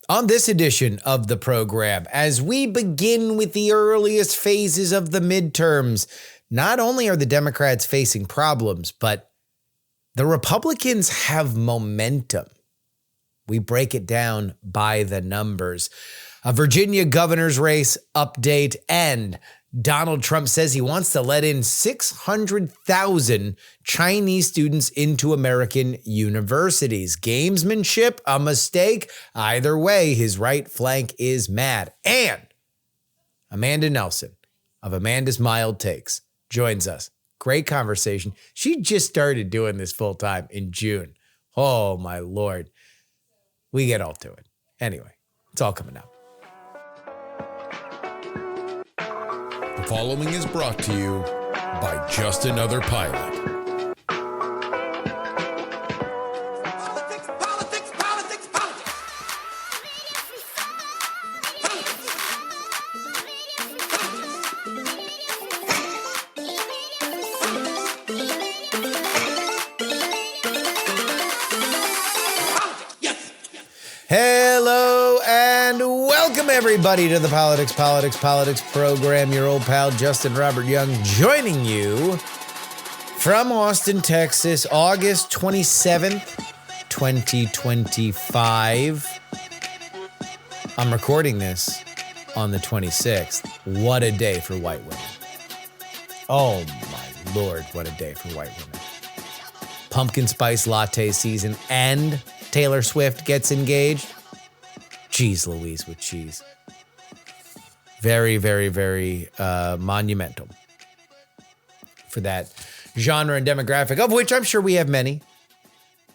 On this edition of the program, as we begin with the earliest phases of the midterms, not only are the Democrats facing problems, but the Republicans have momentum. We break it down by the numbers. A Virginia governor's race update, and Donald Trump says he wants to let in 600,000 Chinese students into American universities. Gamesmanship, a mistake. Either way, his right flank is mad. And Amanda Nelson of Amanda's Mild Takes joins us. Great conversation. She just started doing this full time in June. Oh, my Lord. We get all to it. Anyway, it's all coming up. The following is brought to you by Just Another Pilot. Hello and welcome everybody to the Politics program. Your old pal Justin Robert Young joining you from Austin, Texas, August 27th, 2025. I'm recording this on the 26th. What a day for white women. Oh my Lord, what a day for white women. Pumpkin spice latte season and Taylor Swift gets engaged. Jeez Louise with cheese. Very, very, very monumental for that genre and demographic, of which I'm sure we have many.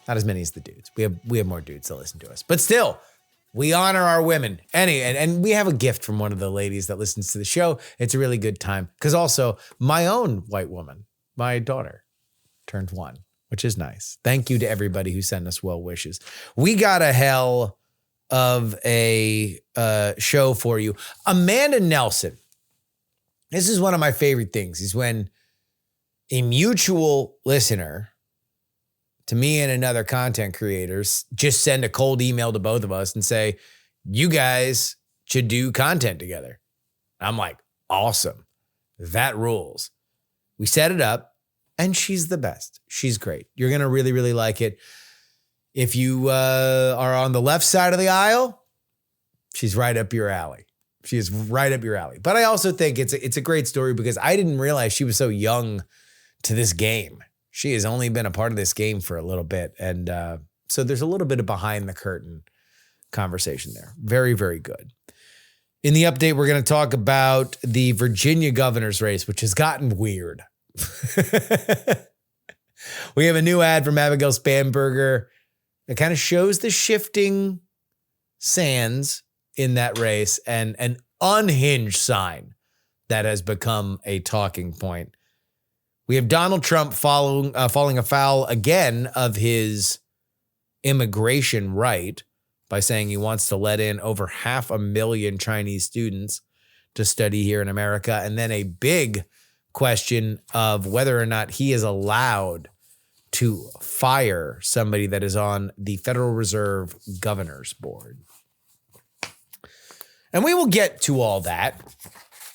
Not as many as the dudes. We have more dudes that listen to us. But still, we honor our women. And we have a gift from one of the ladies that listens to the show. It's a really good time. Because also, my own white woman, my daughter, turned 1. Which is nice. Thank you to everybody who sent us well wishes. We got a hell of a show for you. Amanda Nelson. This is one of my favorite things, is when a mutual listener to me and another content creator just send a cold email to both of us and say, you guys should do content together. I'm like, awesome. That rules. We set it up. And she's the best. She's great. You're going to really, really like it. If you are on the left side of the aisle, she's right up your alley. She is right up your alley. But I also think it's a great story because I didn't realize she was so young to this game. She has only been a part of this game for a little bit. And so there's a little bit of behind the curtain conversation there. Very, very good. In the update, we're going to talk about the Virginia governor's race, which has gotten weird. We have a new ad from Abigail Spanberger that kind of shows the shifting sands in that race and an unhinged sign that has become a talking point. We have Donald Trump falling afoul again of his immigration right by saying he wants to let in over 500,000 Chinese students to study here in America, and then a big question of whether or not he is allowed to fire somebody that is on the Federal Reserve Governor's Board. And we will get to all that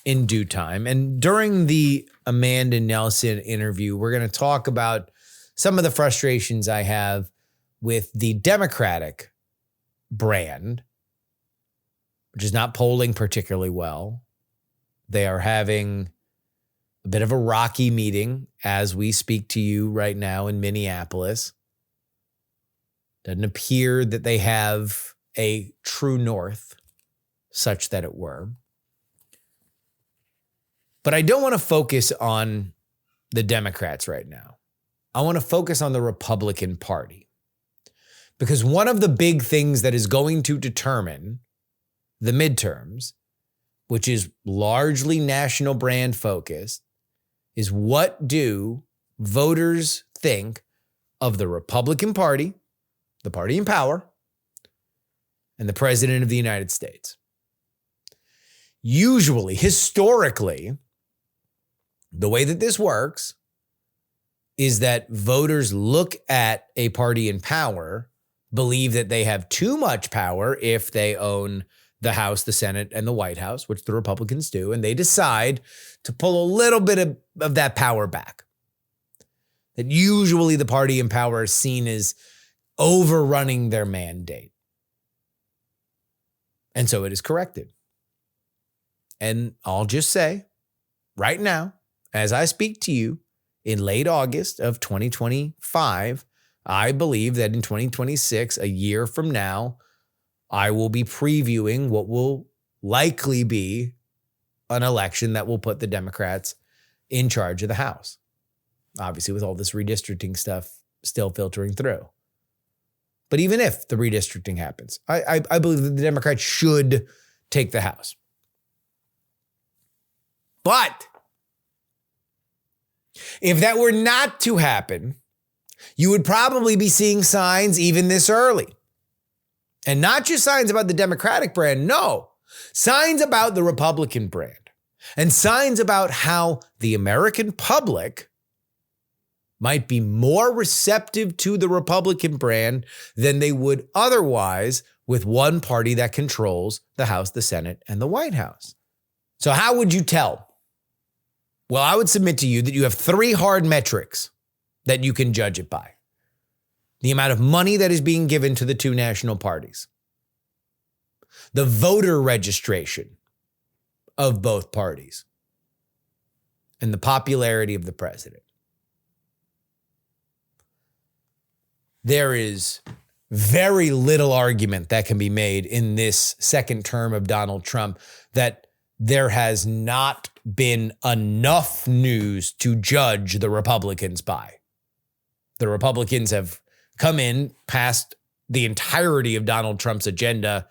in due time. And during the Amanda Nelson interview, we're going to talk about some of the frustrations I have with the Democratic brand, which is not polling particularly well. They are having a bit of a rocky meeting as we speak to you right now in Minneapolis. Doesn't appear that they have a true north, such that it were. But I don't want to focus on the Democrats right now. I want to focus on the Republican Party. Because one of the big things that is going to determine the midterms, which is largely national brand focused, is what do voters think of the Republican Party, the party in power, and the President of the United States. Usually, historically, the way that this works is that voters look at a party in power believe that they have too much power if they own the House, the Senate, and the White House, which the Republicans do, and they decide to pull a little bit of that power back. That usually the party in power is seen as overrunning their mandate. And so it is corrected. And I'll just say, right now, as I speak to you, in late August of 2025, I believe that in 2026, a year from now, I will be previewing what will likely be an election that will put the Democrats in charge of the House. Obviously, with all this redistricting stuff still filtering through. But even if the redistricting happens, I believe that the Democrats should take the House. But if that were not to happen, you would probably be seeing signs even this early. And not just signs about the Democratic brand, no. Signs about the Republican brand. And signs about how the American public might be more receptive to the Republican brand than they would otherwise with one party that controls the House, the Senate, and the White House. So how would you tell? Well, I would submit to you that you have three hard metrics that you can judge it by. The amount of money that is being given to the two national parties. The voter registration of both parties. And the popularity of the president. There is very little argument that can be made in this second term of Donald Trump that there has not been enough news to judge the Republicans by. The Republicans have come in past the entirety of Donald Trump's agenda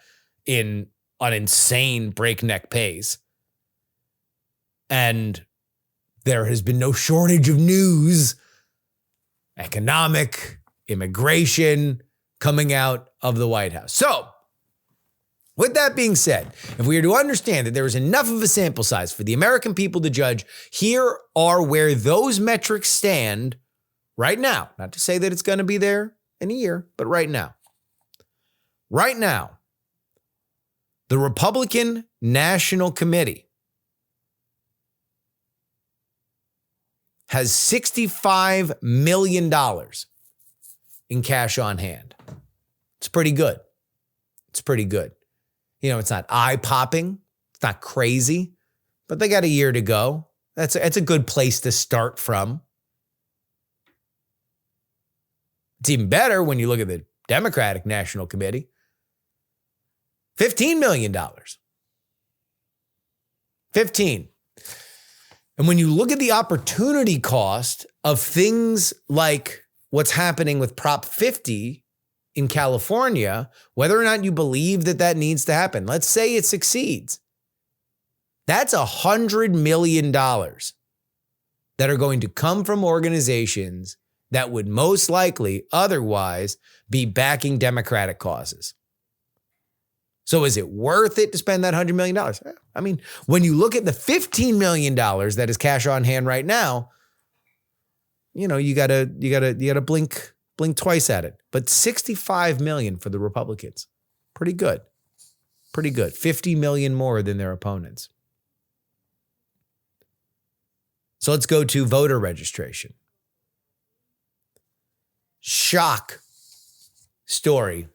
in an insane breakneck pace. And there has been no shortage of news, economic, immigration, coming out of the White House. So, with that being said, if we are to understand that there is enough of a sample size for the American people to judge, here are where those metrics stand right now. Not to say that it's going to be there in a year, but right now. Right now, the Republican National Committee has $65 million in cash on hand. It's pretty good. It's pretty good. You know, it's not eye-popping. It's not crazy, but they got a year to go. That's a good place to start from. It's even better when you look at the Democratic National Committee. $15 million. 15. And when you look at the opportunity cost of things like what's happening with Prop 50 in California, whether or not you believe that that needs to happen, let's say it succeeds. That's $100 million that are going to come from organizations that would most likely otherwise be backing Democratic causes. So is it worth it to spend that $100 million? I mean, when you look at the $15 million that is cash on hand right now, you know, you gotta blink twice at it. But $65 million for the Republicans. Pretty good. Pretty good. $50 million more than their opponents. So let's go to voter registration. Shock story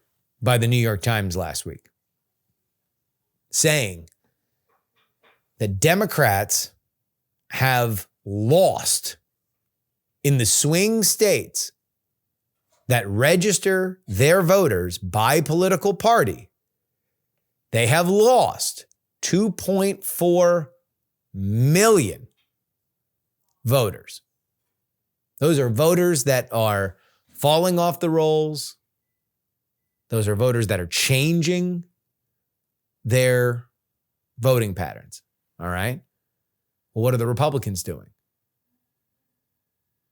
by the New York Times last week, saying that Democrats have lost in the swing states that register their voters by political party. They have lost 2.4 million voters. Those are voters that are falling off the rolls. Those are voters that are changing their voting patterns. All right. Well, what are the Republicans doing?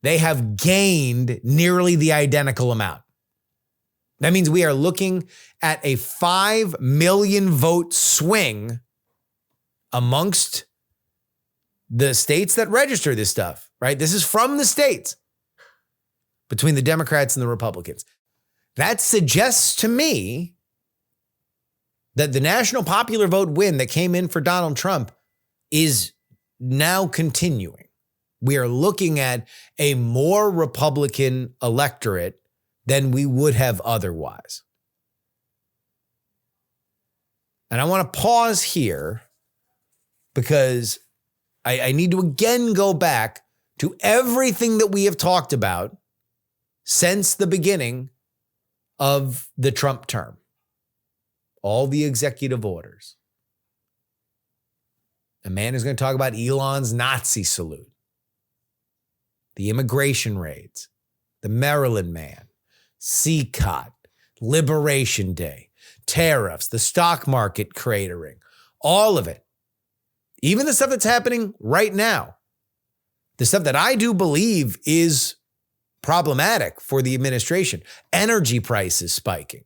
They have gained nearly the identical amount. That means we are looking at a 5 million vote swing amongst the states that register this stuff, right? This is from the states between the Democrats and the Republicans. That suggests to me that the national popular vote win that came in for Donald Trump is now continuing. We are looking at a more Republican electorate than we would have otherwise. And I want to pause here because I need to again go back to everything that we have talked about since the beginning of the Trump term. All the executive orders. A man is going to talk about Elon's Nazi salute, the immigration raids, the Maryland man, CCOT, Liberation Day, tariffs, the stock market cratering, all of it. Even the stuff that's happening right now, the stuff that I do believe is problematic for the administration, energy prices spiking.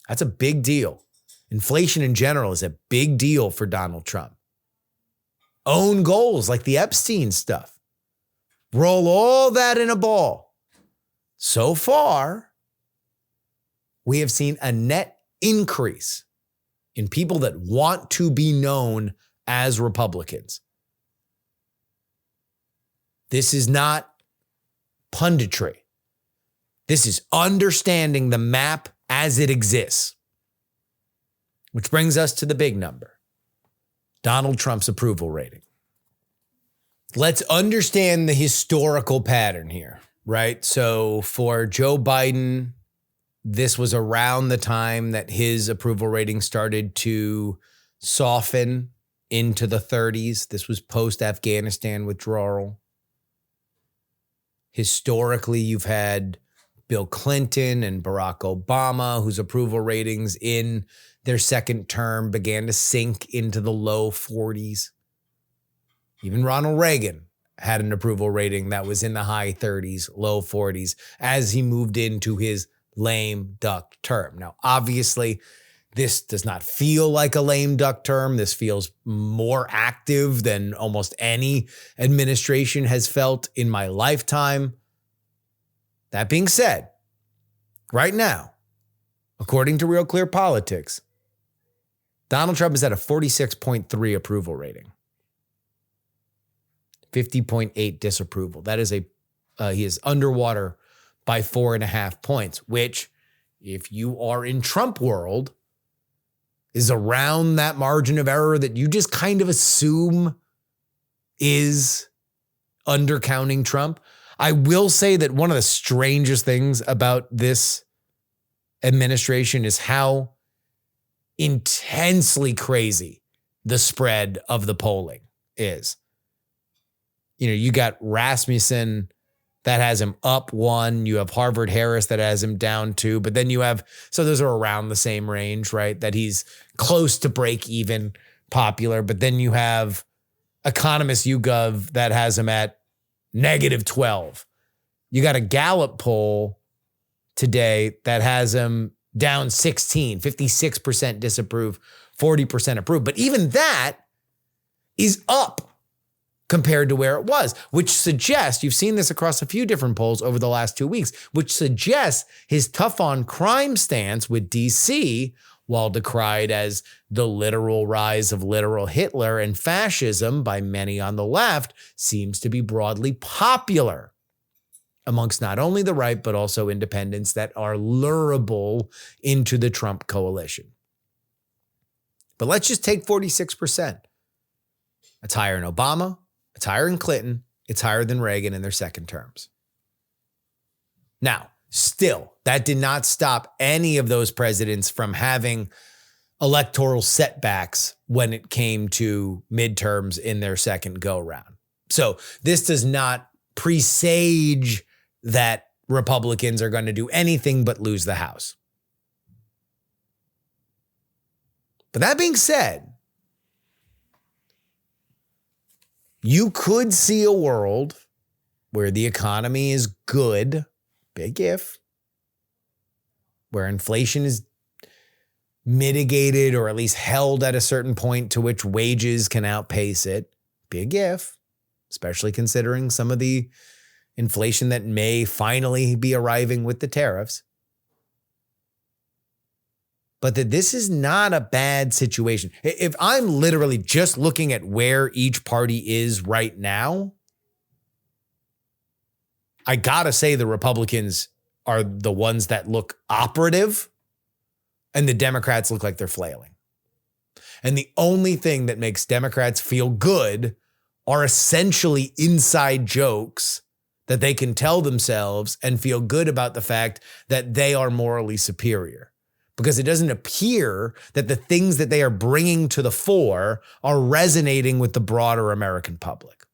That's a big deal. Inflation in general is a big deal for Donald Trump. Own goals like the Epstein stuff. Roll all that in a ball. So far, we have seen a net increase in people that want to be known as Republicans. This is not punditry. This is understanding the map as it exists. Which brings us to the big number, Donald Trump's approval rating. Let's understand the historical pattern here, right? So for Joe Biden, this was around the time that his approval rating started to soften into the 30s. This was post-Afghanistan withdrawal. Historically, you've had Bill Clinton and Barack Obama, whose approval ratings in their second term began to sink into the low 40s. Even Ronald Reagan had an approval rating that was in the high 30s, low 40s, as he moved into his lame duck term. Now, obviously, this does not feel like a lame duck term. This feels more active than almost any administration has felt in my lifetime. That being said, right now, according to Real Clear Politics, Donald Trump is at a 46.3 approval rating, 50.8 disapproval. That is he is underwater by 4.5 points, which, if you are in Trump world, is around that margin of error that you just kind of assume is undercounting Trump. I will say that one of the strangest things about this administration is how intensely crazy the spread of the polling is. You know, you got Rasmussen that has him up 1. You have Harvard Harris that has him down 2. But then you have, so those are around the same range, right? That he's close to break even popular. But then you have Economist YouGov that has him at -12. You got a Gallup poll today that has him down 16, 56% disapprove, 40% approve. But even that is up compared to where it was, which suggests, you've seen this across a few different polls over the last 2 weeks, which suggests his tough on crime stance with DC, while decried as the literal rise of literal Hitler and fascism by many on the left, seems to be broadly popular amongst not only the right, but also independents that are lurable into the Trump coalition. But let's just take 46%. It's higher than Obama. It's higher than Clinton. It's higher than Reagan in their second terms. Now, still, that did not stop any of those presidents from having electoral setbacks when it came to midterms in their second go-round. So this does not presage that Republicans are going to do anything but lose the House. But that being said, you could see a world where the economy is good, big if, where inflation is mitigated or at least held at a certain point to which wages can outpace it, big if, especially considering some of the inflation that may finally be arriving with the tariffs. but that this is not a bad situation. If I'm literally just looking at where each party is right now, I gotta say the Republicans are the ones that look operative and the Democrats look like they're flailing. And the only thing that makes Democrats feel good are essentially inside jokes that they can tell themselves and feel good about the fact that they are morally superior. Because it doesn't appear that the things that they are bringing to the fore are resonating with the broader American public.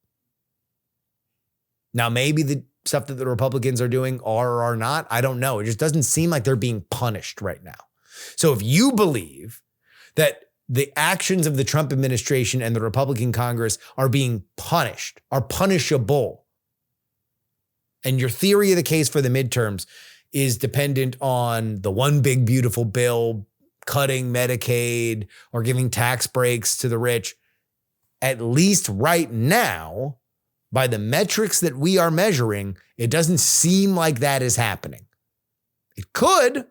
Now, maybe the stuff that the Republicans are doing are or are not, I don't know. It just doesn't seem like they're being punished right now. So if you believe that the actions of the Trump administration and the Republican Congress are being punished, are punishable, and your theory of the case for the midterms is dependent on the one big beautiful bill cutting Medicaid or giving tax breaks to the rich, at least right now, by the metrics that we are measuring, it doesn't seem like that is happening. It could,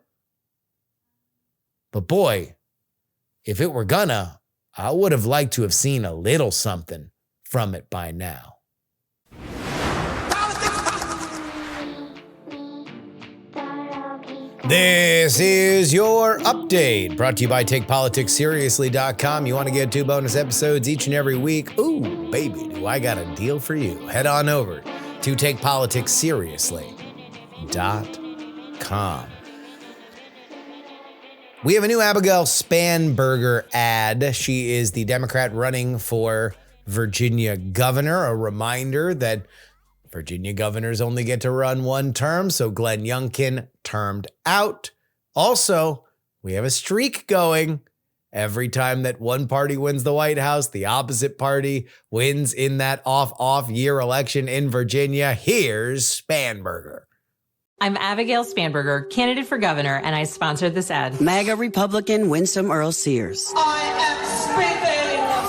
but boy, if it were gonna, I would have liked to have seen a little something from it by now. This is your update, brought to you by TakePoliticsSeriously.com. You want to get 2 bonus episodes each and every week? Ooh, baby, do I got a deal for you. Head on over to TakePoliticsSeriously.com. We have a new Abigail Spanberger ad. She is the Democrat running for Virginia governor. A reminder that Virginia governors only get to run one term, so Glenn Youngkin termed out. Also, we have a streak going. Every time that one party wins the White House, the opposite party wins in that off year election in Virginia. Here's Spanberger. I'm Abigail Spanberger, candidate for governor, and I sponsored this ad. MAGA Republican Winsome Earl Sears. I am speaking.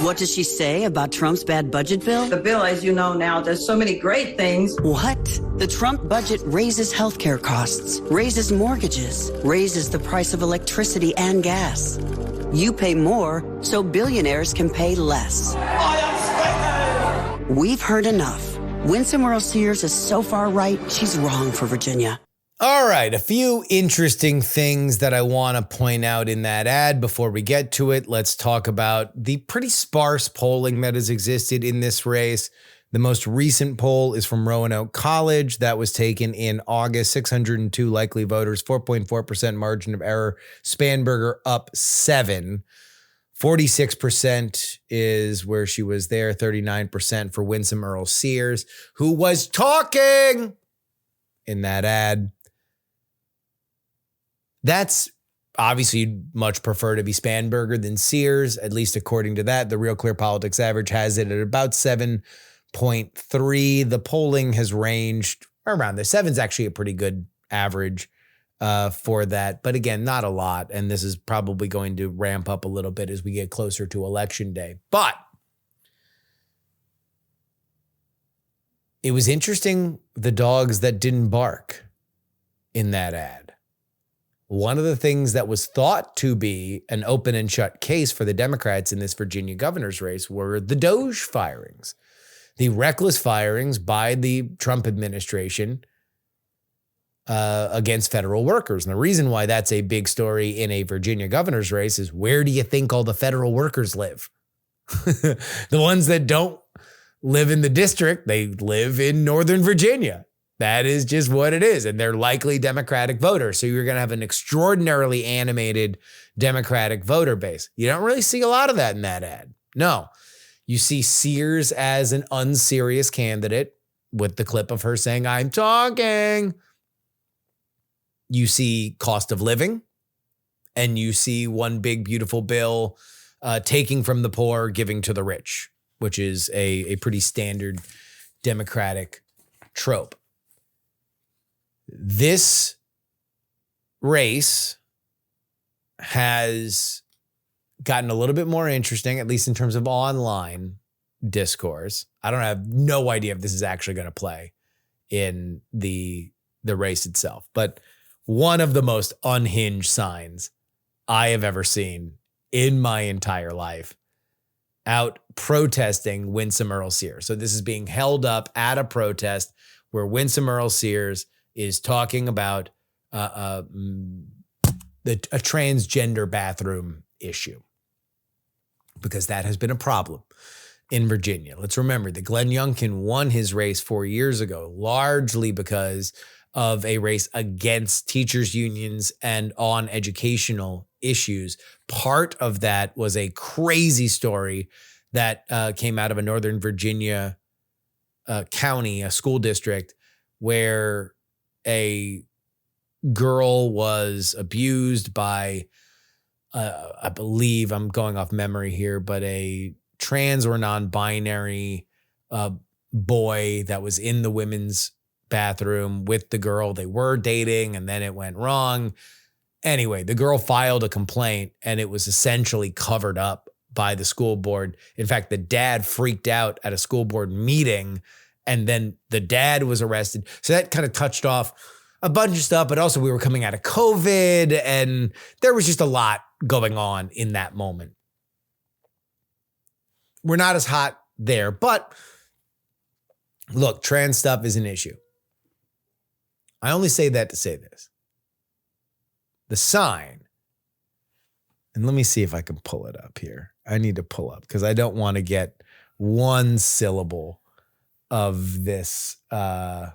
What does she say about Trump's bad budget bill? The bill, as you know now, does so many great things. What? The Trump budget raises healthcare costs, raises mortgages, raises the price of electricity and gas. You pay more, so billionaires can pay less. I am speaking. We've heard enough. Winsome Earl Sears is so far right, she's wrong for Virginia. All right, a few interesting things that I want to point out in that ad. Before we get to it, let's talk about the pretty sparse polling that has existed in this race. The most recent poll is from Roanoke College. That was taken in August. 602 likely voters, 4.4% margin of error. Spanberger up 7. 46% is where she was there. 39% for Winsome Earl Sears, who was talking in that ad. That's obviously you'd much prefer to be Spanberger than Sears, at least according to that. The Real Clear Politics average has it at about 7.3. The polling has ranged around there. 7's actually a pretty good average for that. But again, not a lot. And this is probably going to ramp up a little bit as we get closer to election day. But it was interesting, the dogs that didn't bark in that ad. One of the things that was thought to be an open and shut case for the Democrats in this Virginia governor's race were the Doge firings, the reckless firings by the Trump administration against federal workers. And the reason why that's a big story in a Virginia governor's race is, where do you think all the federal workers live? The ones that don't live in the district, they live in Northern Virginia. That is just what it is. And they're likely Democratic voters. So you're going to have an extraordinarily animated Democratic voter base. You don't really see a lot of that in that ad. No. You see Sears as an unserious candidate with the clip of her saying, "I'm talking." You see cost of living, and you see one big beautiful bill taking from the poor, giving to the rich, which is a pretty standard Democratic trope. This race has gotten a little bit more interesting, at least in terms of online discourse. I have no idea if this is actually going to play in the race itself, but one of the most unhinged signs I have ever seen in my entire life out protesting Winsome Earl Sears. So this is being held up at a protest where Winsome Earl Sears is talking about a transgender bathroom issue, because that has been a problem in Virginia. Let's remember that Glenn Youngkin won his race 4 years ago, largely because of a race against teachers' unions and on educational issues. Part of that was a crazy story that came out of a Northern Virginia county, a school district, where a girl was abused by, I believe, I'm going off memory here, but a trans or non-binary boy that was in the women's bathroom with the girl. They were dating and then it went wrong. Anyway, the girl filed a complaint and it was essentially covered up by the school board. In fact, the dad freaked out at a school board meeting and then the dad was arrested. So that kind of touched off a bunch of stuff, but also we were coming out of COVID and there was just a lot going on in that moment. We're not as hot there, but look, trans stuff is an issue. I only say that to say this. The sign, and let me see if I can pull it up here. I need to pull up because I don't want to get one syllable of this wrong.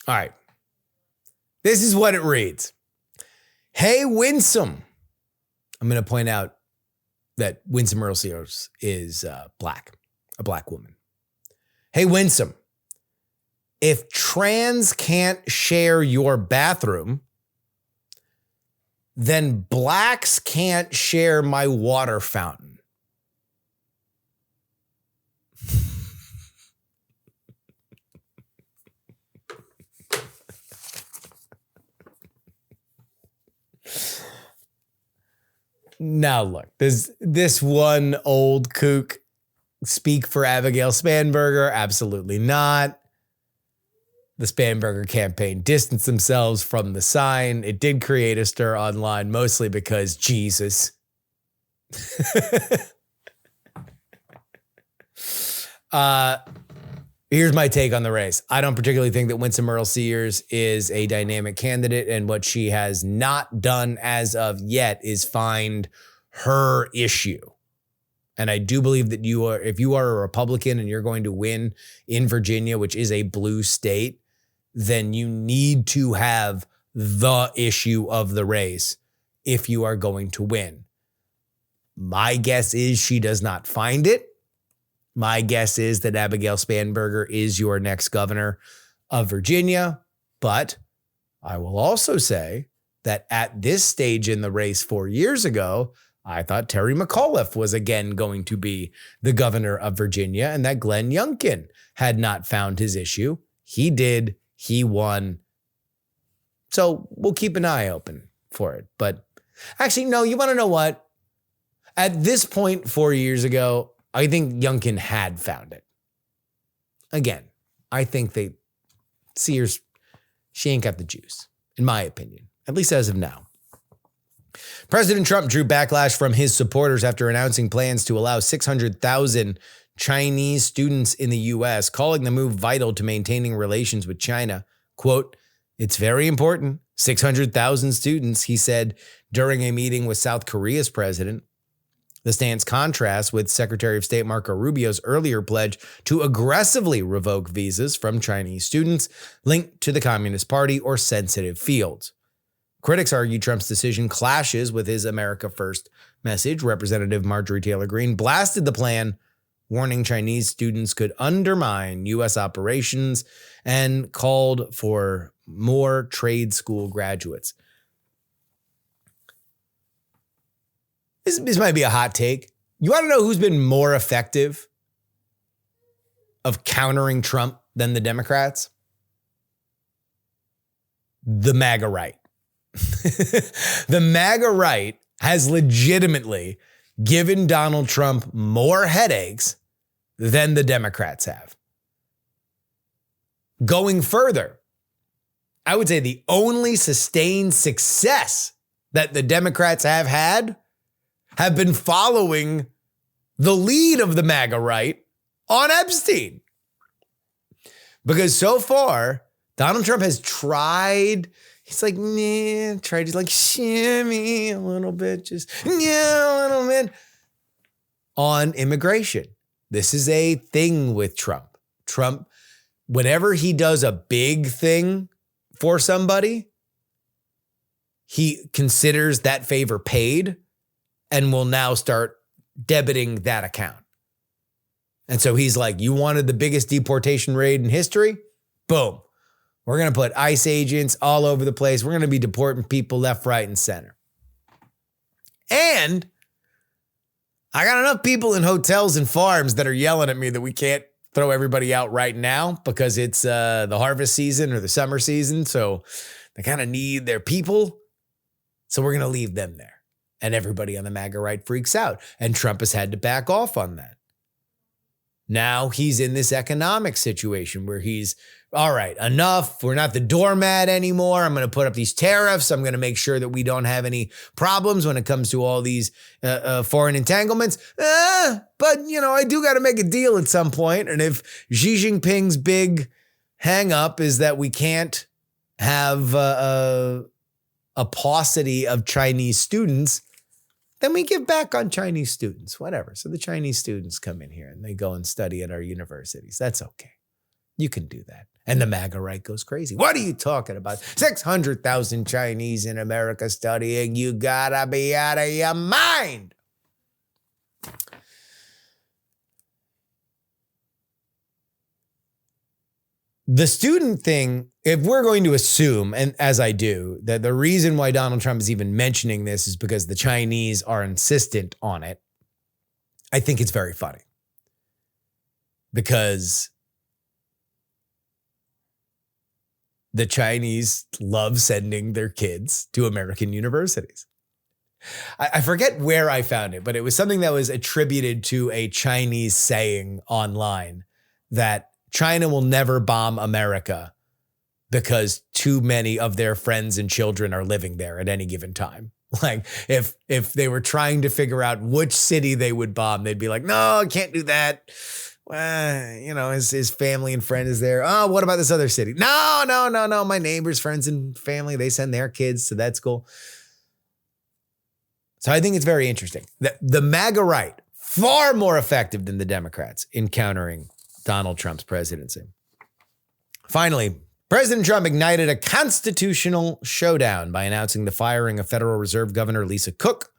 All right. This is what it reads. Hey, Winsome. I'm going to point out that Winsome Earl Sears is black, a black woman. Hey, Winsome, if trans can't share your bathroom, then blacks can't share my water fountain. Now look, this one old kook speak for Abigail Spanberger? Absolutely not. The Spanberger campaign distanced themselves from the sign. It did create a stir online, mostly because Jesus. Here's my take on the race. I don't particularly think that Winsome Earl Sears is a dynamic candidate, and what she has not done as of yet is find her issue. And I do believe that if you are a Republican and you're going to win in Virginia, which is a blue state, then you need to have the issue of the race if you are going to win. My guess is she does not find it. My guess is that Abigail Spanberger is your next governor of Virginia. But I will also say that at this stage in the race 4 years ago, I thought Terry McAuliffe was again going to be the governor of Virginia and that Glenn Youngkin had not found his issue. He did. He won. So we'll keep an eye open for it. But actually, no, you want to know what? At this point 4 years ago, I think Youngkin had found it. Again, I think Sears, she ain't got the juice, in my opinion, at least as of now. President Trump drew backlash from his supporters after announcing plans to allow 600,000 Chinese students in the U.S., calling the move vital to maintaining relations with China. Quote, "It's very important. 600,000 students," he said during a meeting with South Korea's president. The stance contrasts with Secretary of State Marco Rubio's earlier pledge to aggressively revoke visas from Chinese students linked to the Communist Party or sensitive fields. Critics argue Trump's decision clashes with his America First message. Representative Marjorie Taylor Greene blasted the plan, warning Chinese students could undermine U.S. operations and called for more trade school graduates. This might be a hot take. You want to know who's been more effective of countering Trump than the Democrats? The MAGA right. The MAGA right has legitimately given Donald Trump more headaches than the Democrats have. Going further, I would say the only sustained success that the Democrats have had have been following the lead of the MAGA right on Epstein. Because so far, Donald Trump has tried, he's like, tried to like shimmy a little bit, just, a little bit on immigration. This is a thing with Trump. Trump, whenever he does a big thing for somebody, he considers that favor paid and will now start debiting that account. And so he's like, you wanted the biggest deportation raid in history? Boom. We're going to put ICE agents all over the place. We're going to be deporting people left, right, and center. And I got enough people in hotels and farms that are yelling at me that we can't throw everybody out right now because it's the harvest season or the summer season. So they kind of need their people. So we're going to leave them there. And everybody on the MAGA right freaks out. And Trump has had to back off on that. Now he's in this economic situation where he's, all right, enough. We're not the doormat anymore. I'm going to put up these tariffs. I'm going to make sure that we don't have any problems when it comes to all these foreign entanglements. But, I do got to make a deal at some point. And if Xi Jinping's big hang up is that we can't have a paucity of Chinese students, then we give back on Chinese students, whatever. So the Chinese students come in here and they go and study at our universities. That's okay. You can do that. And the MAGA right goes crazy. What are you talking about? 600,000 Chinese in America studying. You gotta be out of your mind. The student thing, if we're going to assume, and as I do, that the reason why Donald Trump is even mentioning this is because the Chinese are insistent on it, I think it's very funny. Because the Chinese love sending their kids to American universities. I forget where I found it, but it was something that was attributed to a Chinese saying online that China will never bomb America because too many of their friends and children are living there at any given time. Like if they were trying to figure out which city they would bomb, they'd be like, no, I can't do that. His family and friend is there. Oh, what about this other city? No. My neighbors, friends, and family, they send their kids to that school. So I think it's very interesting. The MAGA right, far more effective than the Democrats in countering Donald Trump's presidency. Finally, President Trump ignited a constitutional showdown by announcing the firing of Federal Reserve Governor Lisa Cook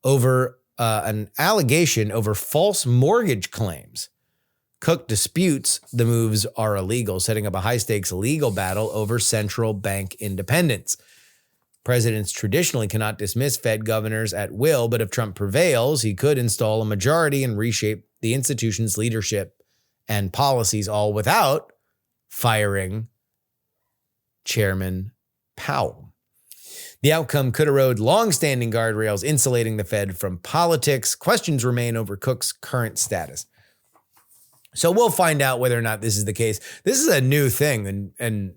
over an allegation over false mortgage claims. Cook disputes the moves are illegal, setting up a high-stakes legal battle over central bank independence. Presidents traditionally cannot dismiss Fed governors at will, but if Trump prevails, he could install a majority and reshape the institution's leadership and policies, all without firing Chairman Powell. The outcome could erode longstanding guardrails insulating the Fed from politics. Questions remain over Cook's current status. So we'll find out whether or not this is the case. This is a new thing. And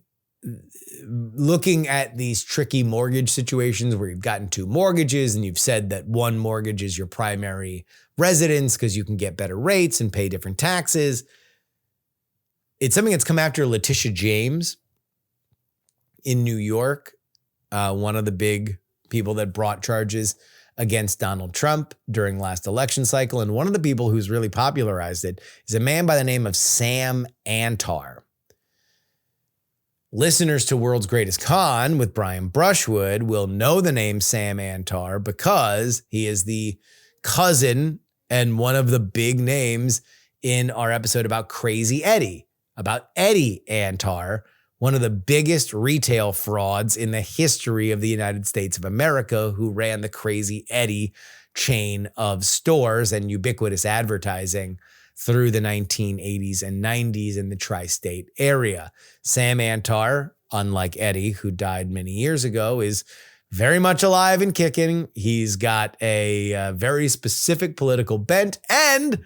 looking at these tricky mortgage situations where you've gotten two mortgages and you've said that one mortgage is your primary residence because you can get better rates and pay different taxes. It's something that's come after Letitia James in New York, one of the big people that brought charges against Donald Trump during last election cycle. And one of the people who's really popularized it is a man by the name of Sam Antar. Listeners to World's Greatest Con with Brian Brushwood will know the name Sam Antar because he is the cousin and one of the big names in our episode about Crazy Eddie, about Eddie Antar, one of the biggest retail frauds in the history of the United States of America, who ran the Crazy Eddie chain of stores and ubiquitous advertising through the 1980s and 90s in the tri-state area. Sam Antar, unlike Eddie, who died many years ago, is very much alive and kicking. He's got a very specific political bent and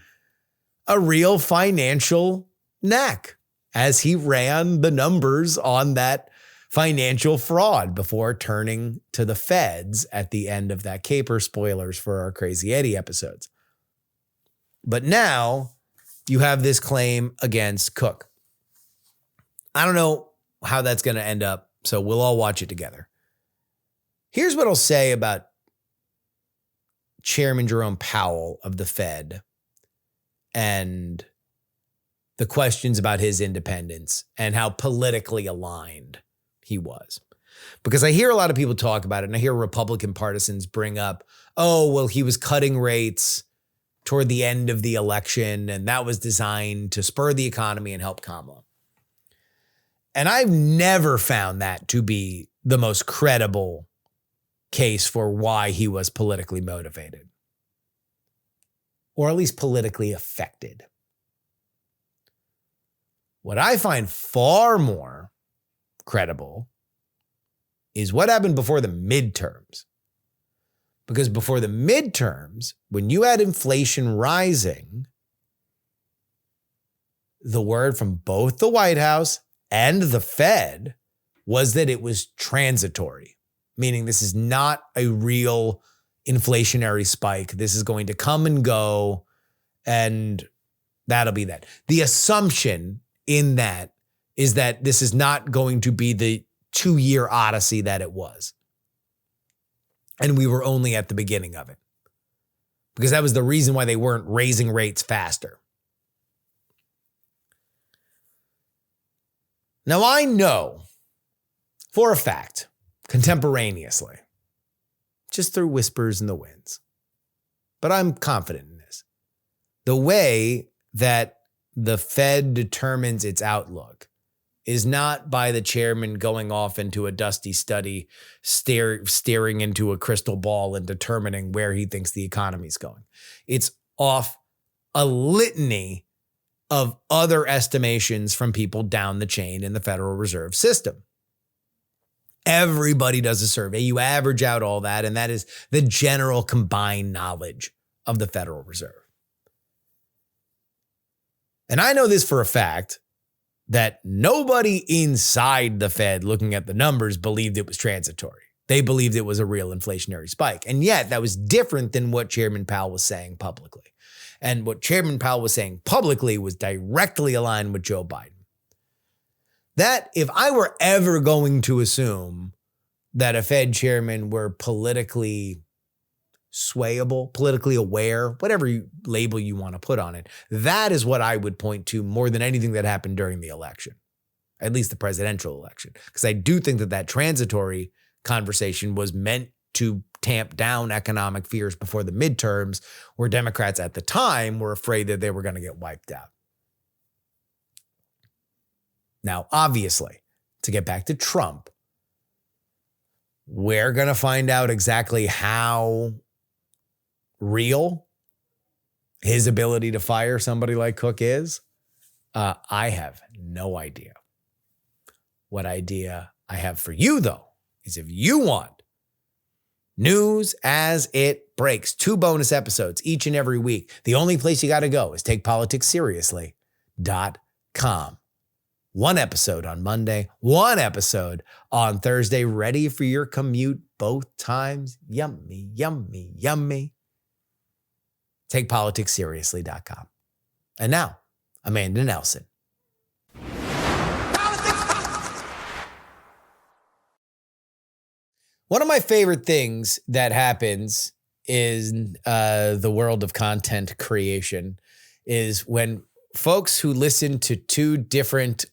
a real financial knack, as he ran the numbers on that financial fraud before turning to the feds at the end of that caper. Spoilers for our Crazy Eddie episodes. But now you have this claim against Cook. I don't know how that's going to end up, so we'll all watch it together. Here's what I'll say about Chairman Jerome Powell of the Fed and the questions about his independence and how politically aligned he was. Because I hear a lot of people talk about it, and I hear Republican partisans bring up, oh, well, he was cutting rates toward the end of the election, and that was designed to spur the economy and help Kamala. And I've never found that to be the most credible case for why he was politically motivated, or at least politically affected. What I find far more credible is what happened before the midterms. Because before the midterms, when you had inflation rising, the word from both the White House and the Fed was that it was transitory, meaning this is not a real inflationary spike. This is going to come and go, and that'll be that. The assumption in that is that this is not going to be the 2-year odyssey that it was. And we were only at the beginning of it, because that was the reason why they weren't raising rates faster. Now, I know for a fact, contemporaneously, just through whispers in the winds, but I'm confident in this, the way that the Fed determines its outlook is not by the chairman going off into a dusty study, staring into a crystal ball and determining where he thinks the economy's going. It's off a litany of other estimations from people down the chain in the Federal Reserve System. Everybody does a survey. You average out all that, and that is the general combined knowledge of the Federal Reserve. And I know this for a fact, that nobody inside the Fed looking at the numbers believed it was transitory. They believed it was a real inflationary spike. And yet that was different than what Chairman Powell was saying publicly. And what Chairman Powell was saying publicly was directly aligned with Joe Biden. That if I were ever going to assume that a Fed chairman were politically swayable, politically aware, whatever label you want to put on it, that is what I would point to more than anything that happened during the election, at least the presidential election. Because I do think that that transitory conversation was meant to tamp down economic fears before the midterms, where Democrats at the time were afraid that they were going to get wiped out. Now, obviously, to get back to Trump, we're going to find out exactly how real his ability to fire somebody like Cook is. I have no idea. What idea I have for you, though, is if you want news as it breaks, 2 bonus episodes each and every week, the only place you got to go is takepoliticsseriously.com. 1 episode on Monday, 1 episode on Thursday, ready for your commute both times. Yummy, yummy, yummy. TakePoliticsSeriously.com. And now, Amanda Nelson. One of my favorite things that happens in the world of content creation is when folks who listen to 2 different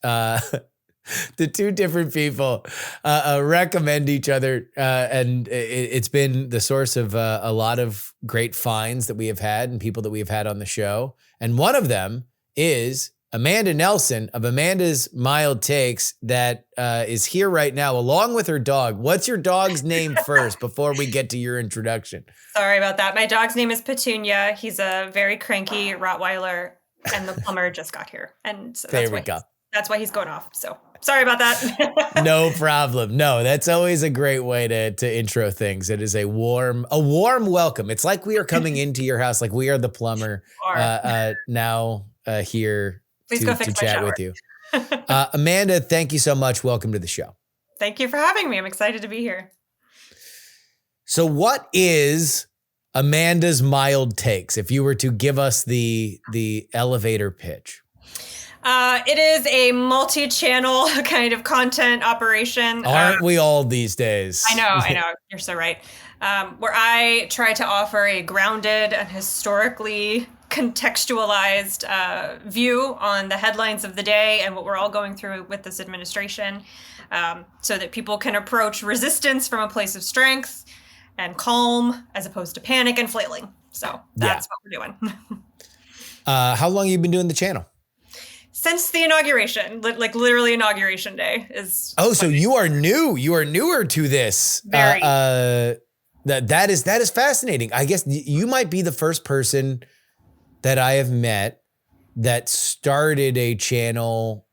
people recommend each other, and it's been the source of a lot of great finds that we have had and people that we have had on the show. And one of them is Amanda Nelson of Amanda's Mild Takes that is here right now along with her dog. What's your dog's name first before we get to your introduction? Sorry about that. My dog's name is Petunia. He's a very cranky Rottweiler, and the plumber just got here. And so there we go. That's why he's going off. So sorry about that. No problem. No, that's always a great way to intro things. It is a warm welcome. It's like we are coming into your house, like we are the plumber now here Please to go fix my chat shower with you. Amanda, thank you so much. Welcome to the show. Thank you for having me. I'm excited to be here. So what is Amanda's Mild Takes? If you were to give us the elevator pitch. It is a multi-channel kind of content operation. Aren't we all these days? I know. You're so right. Where I try to offer a grounded and historically contextualized view on the headlines of the day and what we're all going through with this administration, so that people can approach resistance from a place of strength and calm as opposed to panic and flailing. So that's what we're doing. How long have you been doing the channel? Since the inauguration, like literally inauguration day is. Oh, so you are new. You are newer to this. Very. That is fascinating. I guess you might be the first person that I have met that started a channel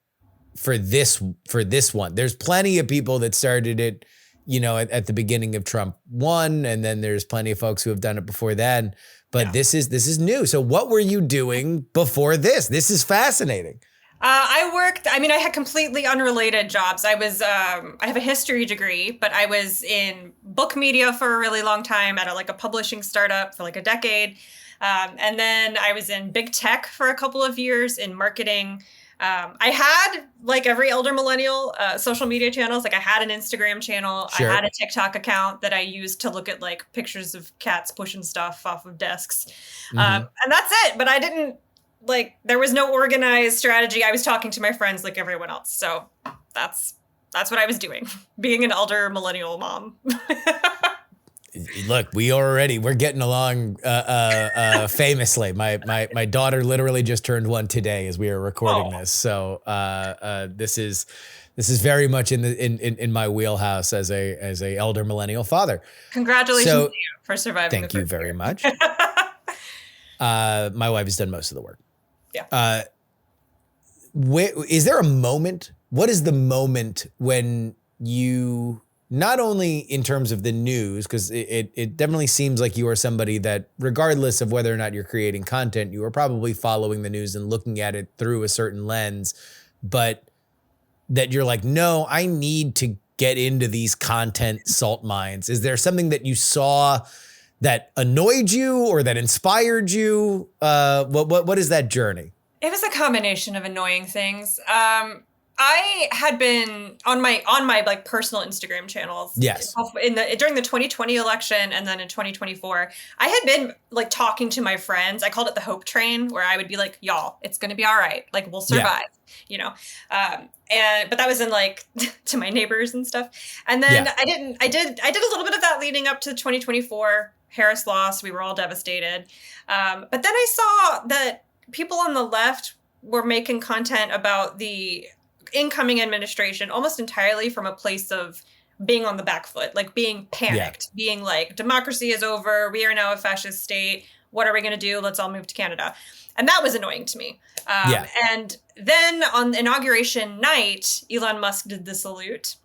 for this one. There's plenty of people that started it, at the beginning of Trump 1, and then there's plenty of folks who have done it before then. But this is new. So what were you doing before this? This is fascinating. I had completely unrelated jobs. I have a history degree, but I was in book media for a really long time at a publishing startup for a decade. And then I was in big tech for a couple of years in marketing. I had, like every elder millennial, social media channels. I had an Instagram channel. Sure. I had a TikTok account that I used to look at pictures of cats pushing stuff off of desks. And that's it. But I didn't, there was no organized strategy. I was talking to my friends like everyone else. So that's what I was doing, being an elder millennial mom. Look, we're getting along famously. My daughter literally just turned 1 today as we are recording this. So this is very much in my wheelhouse as a elder millennial father. Congratulations to you for surviving. Thank you very much. My wife has done most of the work. Yeah. Is there a moment? What is the moment when you, not only in terms of the news, because it definitely seems like you are somebody that, regardless of whether or not you're creating content, you are probably following the news and looking at it through a certain lens, but that you're like, no, I need to get into these content salt mines. Is there something that you saw that annoyed you or that inspired you? What is that journey? It was a combination of annoying things. I had been on my personal Instagram channels. Yes. During the 2020 election and then in 2024, I had been talking to my friends. I called it the hope train, where I would be like, y'all, it's going to be all right. We'll survive, but that was in to my neighbors and stuff. And then I did a little bit of that leading up to 2024. Harris lost. We were all devastated. But then I saw that people on the left were making content about the incoming administration almost entirely from a place of being on the back foot, being panicked, being democracy is over. We are now a fascist state. What are we going to do? Let's all move to Canada. And that was annoying to me. And then on inauguration night, Elon Musk did the salute.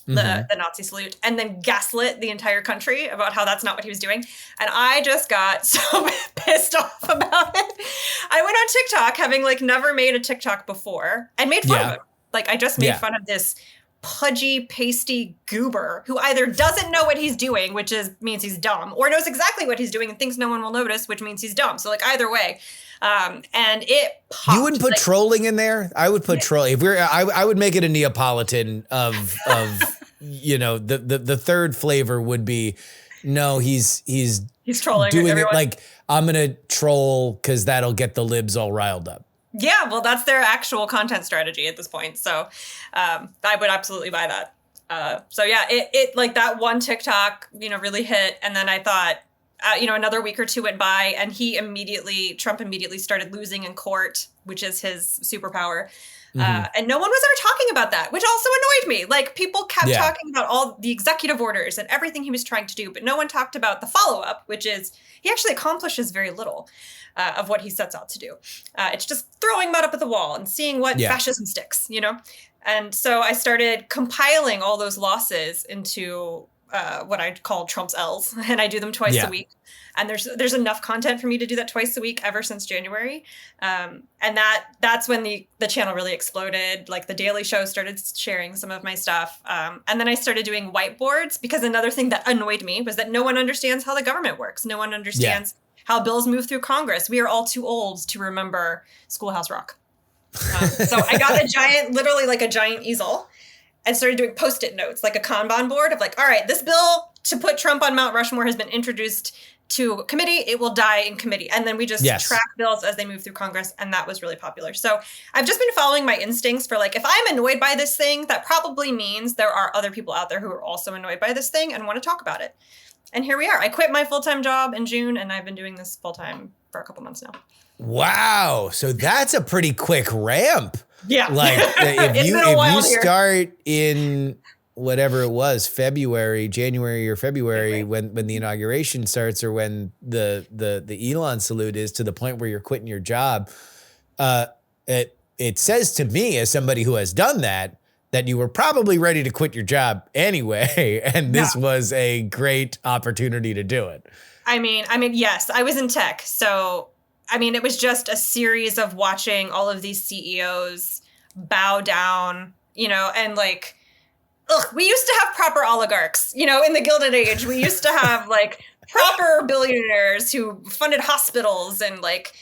The Nazi salute, and then gaslit the entire country about how that's not what he was doing. And I just got so pissed off about it. I went on TikTok, having never made a TikTok before, and made fun of it. I just made fun of this pudgy, pasty goober who either doesn't know what he's doing, which means he's dumb, or knows exactly what he's doing and thinks no one will notice, which means he's dumb. So either way. And it popped. You wouldn't put trolling in there? I would put trolling. I would make it a Neapolitan of the third flavor would be, no, he's trolling, doing everyone. it I'm going to troll because that'll get the libs all riled up. Yeah, well, that's their actual content strategy at this point. So I would absolutely buy that. It that one TikTok, really hit. And then I thought, another week or two went by, and Trump immediately started losing in court, which is his superpower. And no one was ever talking about that, which also annoyed me. People kept talking about all the executive orders and everything he was trying to do, but no one talked about the follow-up, which is he actually accomplishes very little of what he sets out to do. It's just throwing mud up at the wall and seeing what fascism sticks, And so I started compiling all those losses into what I call Trump's L's, and I do them twice a week. And there's enough content for me to do that twice a week ever since January. And that's when the channel really exploded. Like the Daily Show started sharing some of my stuff. And then I started doing whiteboards, because another thing that annoyed me was that no one understands how the government works. No one understands how bills move through Congress. We are all too old to remember Schoolhouse Rock. So I got literally like a giant easel, and started doing Post-it notes, like a Kanban board of like, all right, this bill to put Trump on Mount Rushmore has been introduced to a committee. It will die in committee. And then we just track bills as they move through Congress. And that was really popular. So I've just been following my instincts for like, if I'm annoyed by this thing, that probably means there are other people out there who are also annoyed by this thing and want to talk about it. And here we are. I quit my full-time job in June, and I've been doing this full-time for a couple months now. Wow. So that's a pretty quick ramp. Yeah. Like if you here. start in whatever it was, January or February, when the inauguration starts, or when the Elon salute is, to the point where you're quitting your job, it says to me, as somebody who has done that you were probably ready to quit your job anyway, and this was a great opportunity to do it. I mean, yes, I was in tech, so I mean, it was just a series of watching all of these CEOs bow down, and like, we used to have proper oligarchs, in the Gilded Age. We used to have like proper billionaires who funded hospitals and like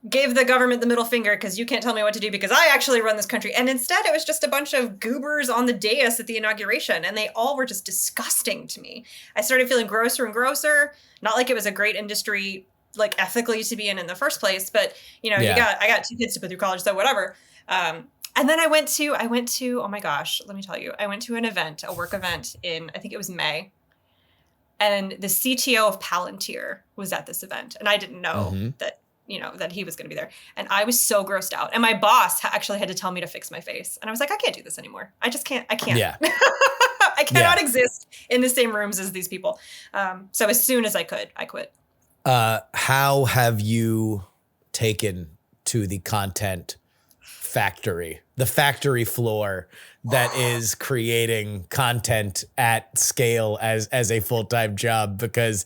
gave the government the middle finger because you can't tell me what to do because I actually run this country. And instead, it was just a bunch of goobers on the dais at the inauguration, and they all were just disgusting to me. I started feeling grosser and grosser. Not like it was a great industry, like ethically to be in the first place, but I got 2 kids to put through college, so whatever. And then I went to, oh my gosh, let me tell you, I went to an event, a work event in, I think it was May. And the CTO of Palantir was at this event. And I didn't know that he was going to be there. And I was so grossed out. And my boss actually had to tell me to fix my face. And I was like, I can't do this anymore. I just can't. I can't. Yeah. I cannot exist in the same rooms as these people. So as soon as I could, I quit. How have you taken to the content factory, the factory floor that is creating content at scale as a full-time job? Because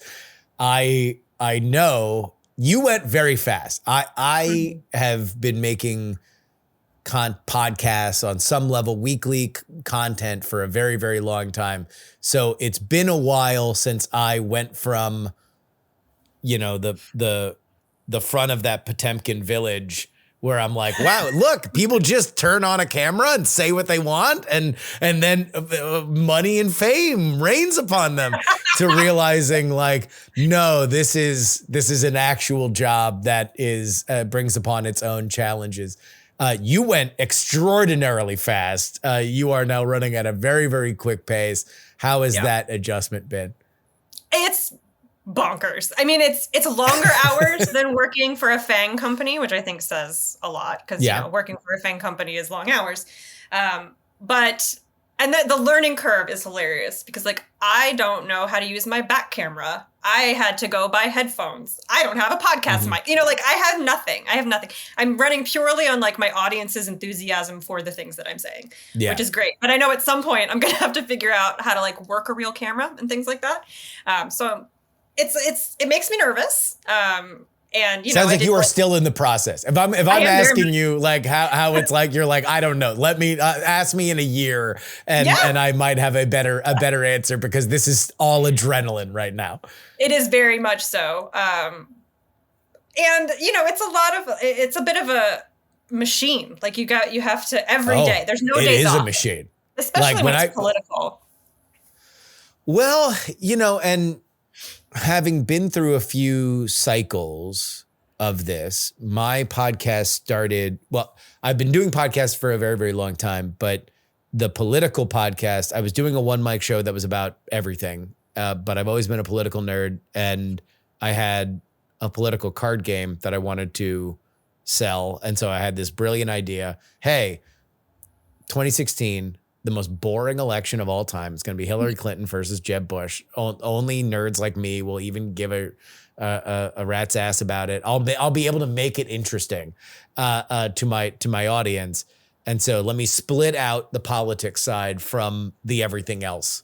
I know you went very fast. I have been making podcasts on some level, weekly content for a very, very long time. So it's been a while since I went from, the front of that Potemkin village where I'm like, wow, look, people just turn on a camera and say what they want, and then money and fame rains upon them, to realizing like, no, this is an actual job that is brings upon its own challenges. You went extraordinarily fast. You are now running at a very, very quick pace. How has that adjustment been? It's bonkers. I mean, it's longer hours than working for a FANG company, which I think says a lot, because working for a FANG company is long hours. But the learning curve is hilarious, because like, I don't know how to use my back camera. I had to go buy headphones. I don't have a podcast mic. I have nothing. I'm running purely on like my audience's enthusiasm for the things that I'm saying, which is great. But I know at some point I'm going to have to figure out how to like work a real camera and things like that. So it makes me nervous. And sounds like you are still in the process. If I'm asking you like how it's like, you're like, I don't know. Let me ask me in a year, and I might have a better answer, because this is all adrenaline right now. It is very much so. And it's a bit of a machine. Like you have to every day. There's no days off. It is a machine, especially like when it's political. Well, and having been through a few cycles of this, my podcast started, I've been doing podcasts for a very, very long time, but the political podcast, I was doing a one mic show that was about everything. But I've always been a political nerd, and I had a political card game that I wanted to sell. And so I had this brilliant idea. Hey, 2016, the most boring election of all time. It's going to be Hillary Clinton versus Jeb Bush. Only nerds like me will even give a rat's ass about it. I'll be able to make it interesting to my audience. And so let me split out the politics side from the everything else.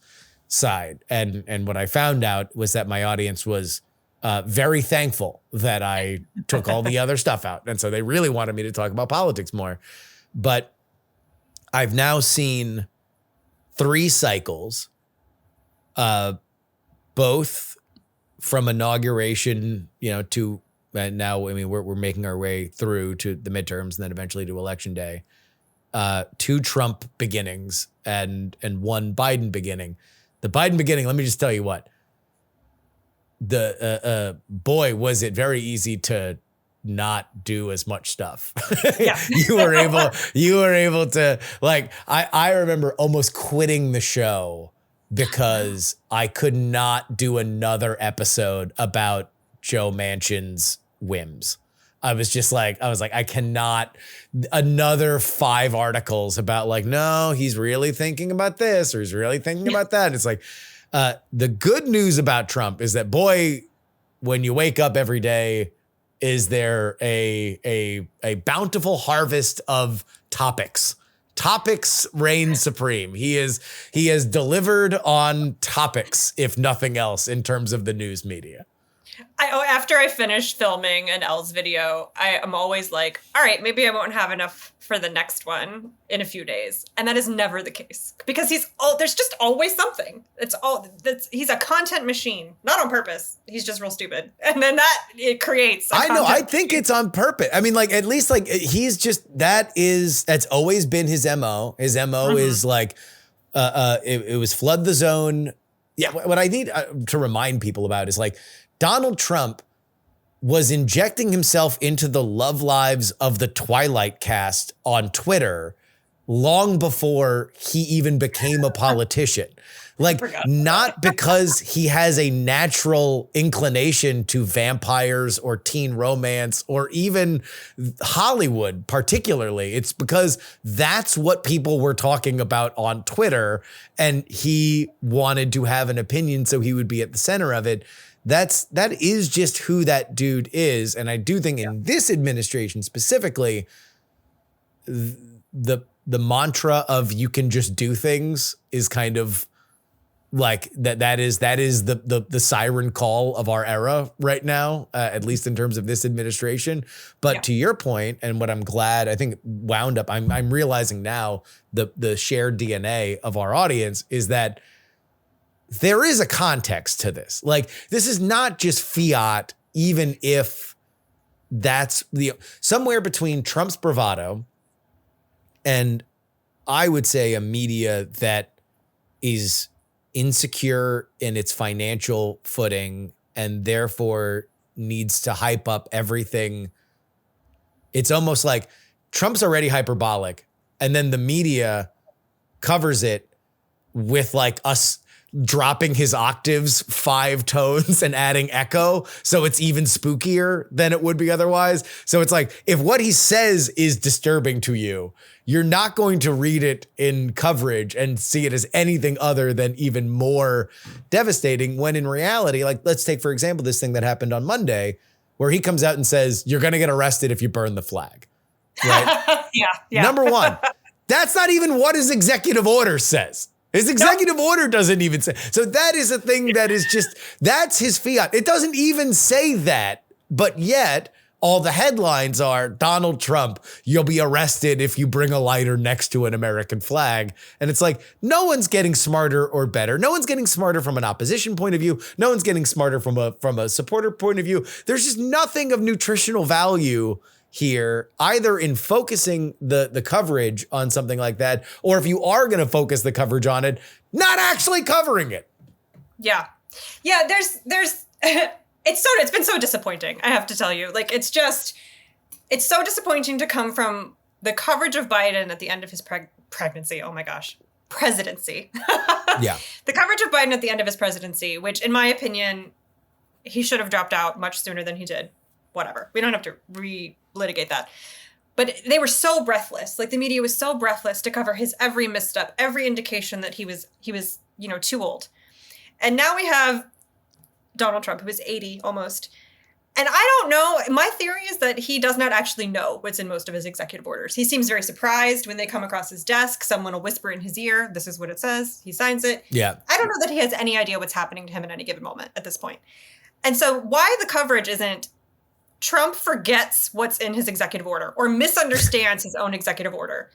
side. And what I found out was that my audience was very thankful that I took all the other stuff out. And so they really wanted me to talk about politics more. But I've now seen 3 cycles, both from inauguration, to now, I mean, we're making our way through to the midterms and then eventually to election day. 2 Trump beginnings and 1 Biden beginning. The Biden beginning, let me just tell you what. Boy, was it very easy to not do as much stuff. Yeah. you were able to, like, I remember almost quitting the show because I could not do another episode about Joe Manchin's whims. I was like, I cannot, another 5 articles about like, no, he's really thinking about this or he's really thinking about that. It's like, the good news about Trump is that, boy, when you wake up every day, is there a bountiful harvest of topics. Topics reign supreme. He has delivered on topics, if nothing else, in terms of the news media. After I finish filming an Els video, I am always like, all right, maybe I won't have enough for the next one in a few days. And that is never the case because there's just always something. He's a content machine, not on purpose. He's just real stupid. And then it creates. I think it's on purpose. I mean, like, at least like he's just, that's always been his MO. His MO is like, it was flood the zone. Yeah. What I need to remind people about is like, Donald Trump was injecting himself into the love lives of the Twilight cast on Twitter long before he even became a politician. Like, not because he has a natural inclination to vampires or teen romance or even Hollywood particularly. It's because that's what people were talking about on Twitter, and he wanted to have an opinion so he would be at the center of it. That is just who that dude is. And I do think in this administration specifically, the mantra of you can just do things is kind of like that is the siren call of our era right now, at least in terms of this administration. But to your point, and what I'm glad, I think wound up, I'm realizing now the shared DNA of our audience is that there is a context to this. Like, this is not just fiat, even if that's somewhere between Trump's bravado and, I would say, a media that is insecure in its financial footing and therefore needs to hype up everything. It's almost like Trump's already hyperbolic, and then the media covers it with like us dropping his octaves 5 tones and adding echo. So it's even spookier than it would be otherwise. So it's like, if what he says is disturbing to you, you're not going to read it in coverage and see it as anything other than even more devastating, when in reality, like, let's take, for example, this thing that happened on Monday where he comes out and says, you're going to get arrested if you burn the flag. Right? Yeah. Number one, that's not even what his executive order says. His executive order doesn't even say. So that is a thing that is just, that's his fiat. It doesn't even say that, but yet all the headlines are Donald Trump, you'll be arrested if you bring a lighter next to an American flag. And it's like, no one's getting smarter or better. No one's getting smarter from an opposition point of view. No one's getting smarter from a supporter point of view. There's just nothing of nutritional value here, either in focusing the coverage on something like that, or if you are going to focus the coverage on it, not actually covering it. Yeah. There's it's been so disappointing, I have to tell you. Like, it's so disappointing to come from the coverage of Biden at the end of his pregnancy. Oh my gosh. Presidency. Yeah. The coverage of Biden at the end of his presidency, which in my opinion, he should have dropped out much sooner than he did. Whatever. We don't have to relitigate that. But they were so breathless. Like, the media was so breathless to cover his every misstep, every indication that he was, too old. And now we have Donald Trump, who is 80 almost. And I don't know. My theory is that he does not actually know what's in most of his executive orders. He seems very surprised when they come across his desk. Someone will whisper in his ear, this is what it says. He signs it. Yeah. I don't know that he has any idea what's happening to him at any given moment at this point. And so why the coverage isn't Trump forgets what's in his executive order or misunderstands his own executive order.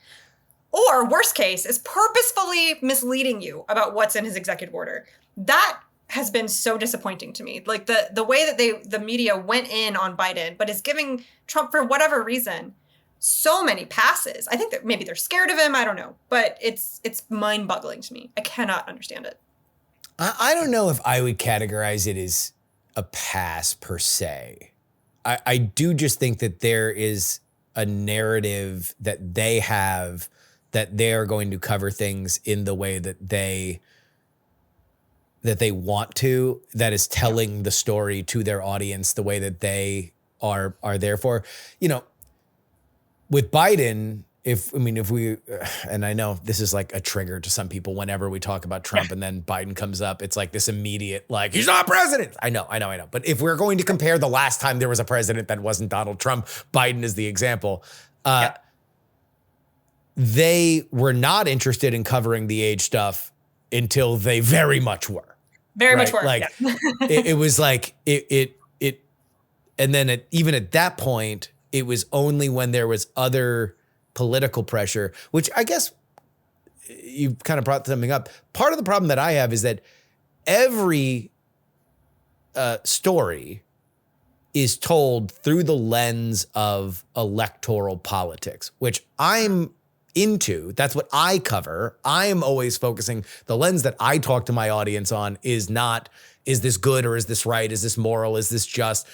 Or worst case is purposefully misleading you about what's in his executive order. That has been so disappointing to me. Like the way that the media went in on Biden, but is giving Trump, for whatever reason, so many passes. I think that maybe they're scared of him. I don't know. But it's mind-boggling to me. I cannot understand it. I don't know if I would categorize it as a pass per se. I do just think that there is a narrative that they have that they are going to cover things in the way that they want to, that is telling the story to their audience the way that they are there for. You know, with Biden, if we, and I know this is like a trigger to some people whenever we talk about Trump and then Biden comes up, it's like this immediate, like, he's not president. I know. But if we're going to compare the last time there was a president that wasn't Donald Trump, Biden is the example. They were not interested in covering the age stuff until they very much were. Very much were. Like it was like it, and then even at that point, it was only when there was other political pressure, which I guess you kind of brought something up. Part of the problem that I have is that every story is told through the lens of electoral politics, which I'm into. That's what I cover. I am always focusing. The lens that I talk to my audience on is not, is this good or is this right? Is this moral? Is this just?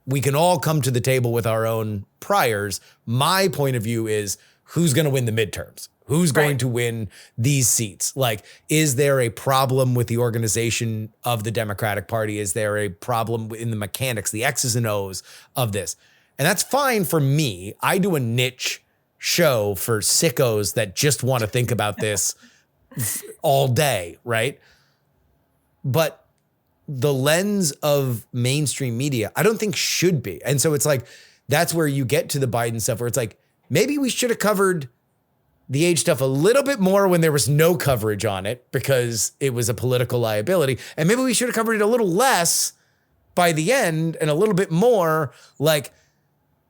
We can all come to the table with our own priors. My point of view is who's going to win the midterms? Who's going to win these seats? Like, is there a problem with the organization of the Democratic Party? Is there a problem in the mechanics, the X's and O's of this? And that's fine for me. I do a niche show for sickos that just want to think about this all day, right? But the lens of mainstream media, I don't think should be. And so it's like, that's where you get to the Biden stuff where it's like, maybe we should have covered the age stuff a little bit more when there was no coverage on it because it was a political liability. And maybe we should have covered it a little less by the end and a little bit more like,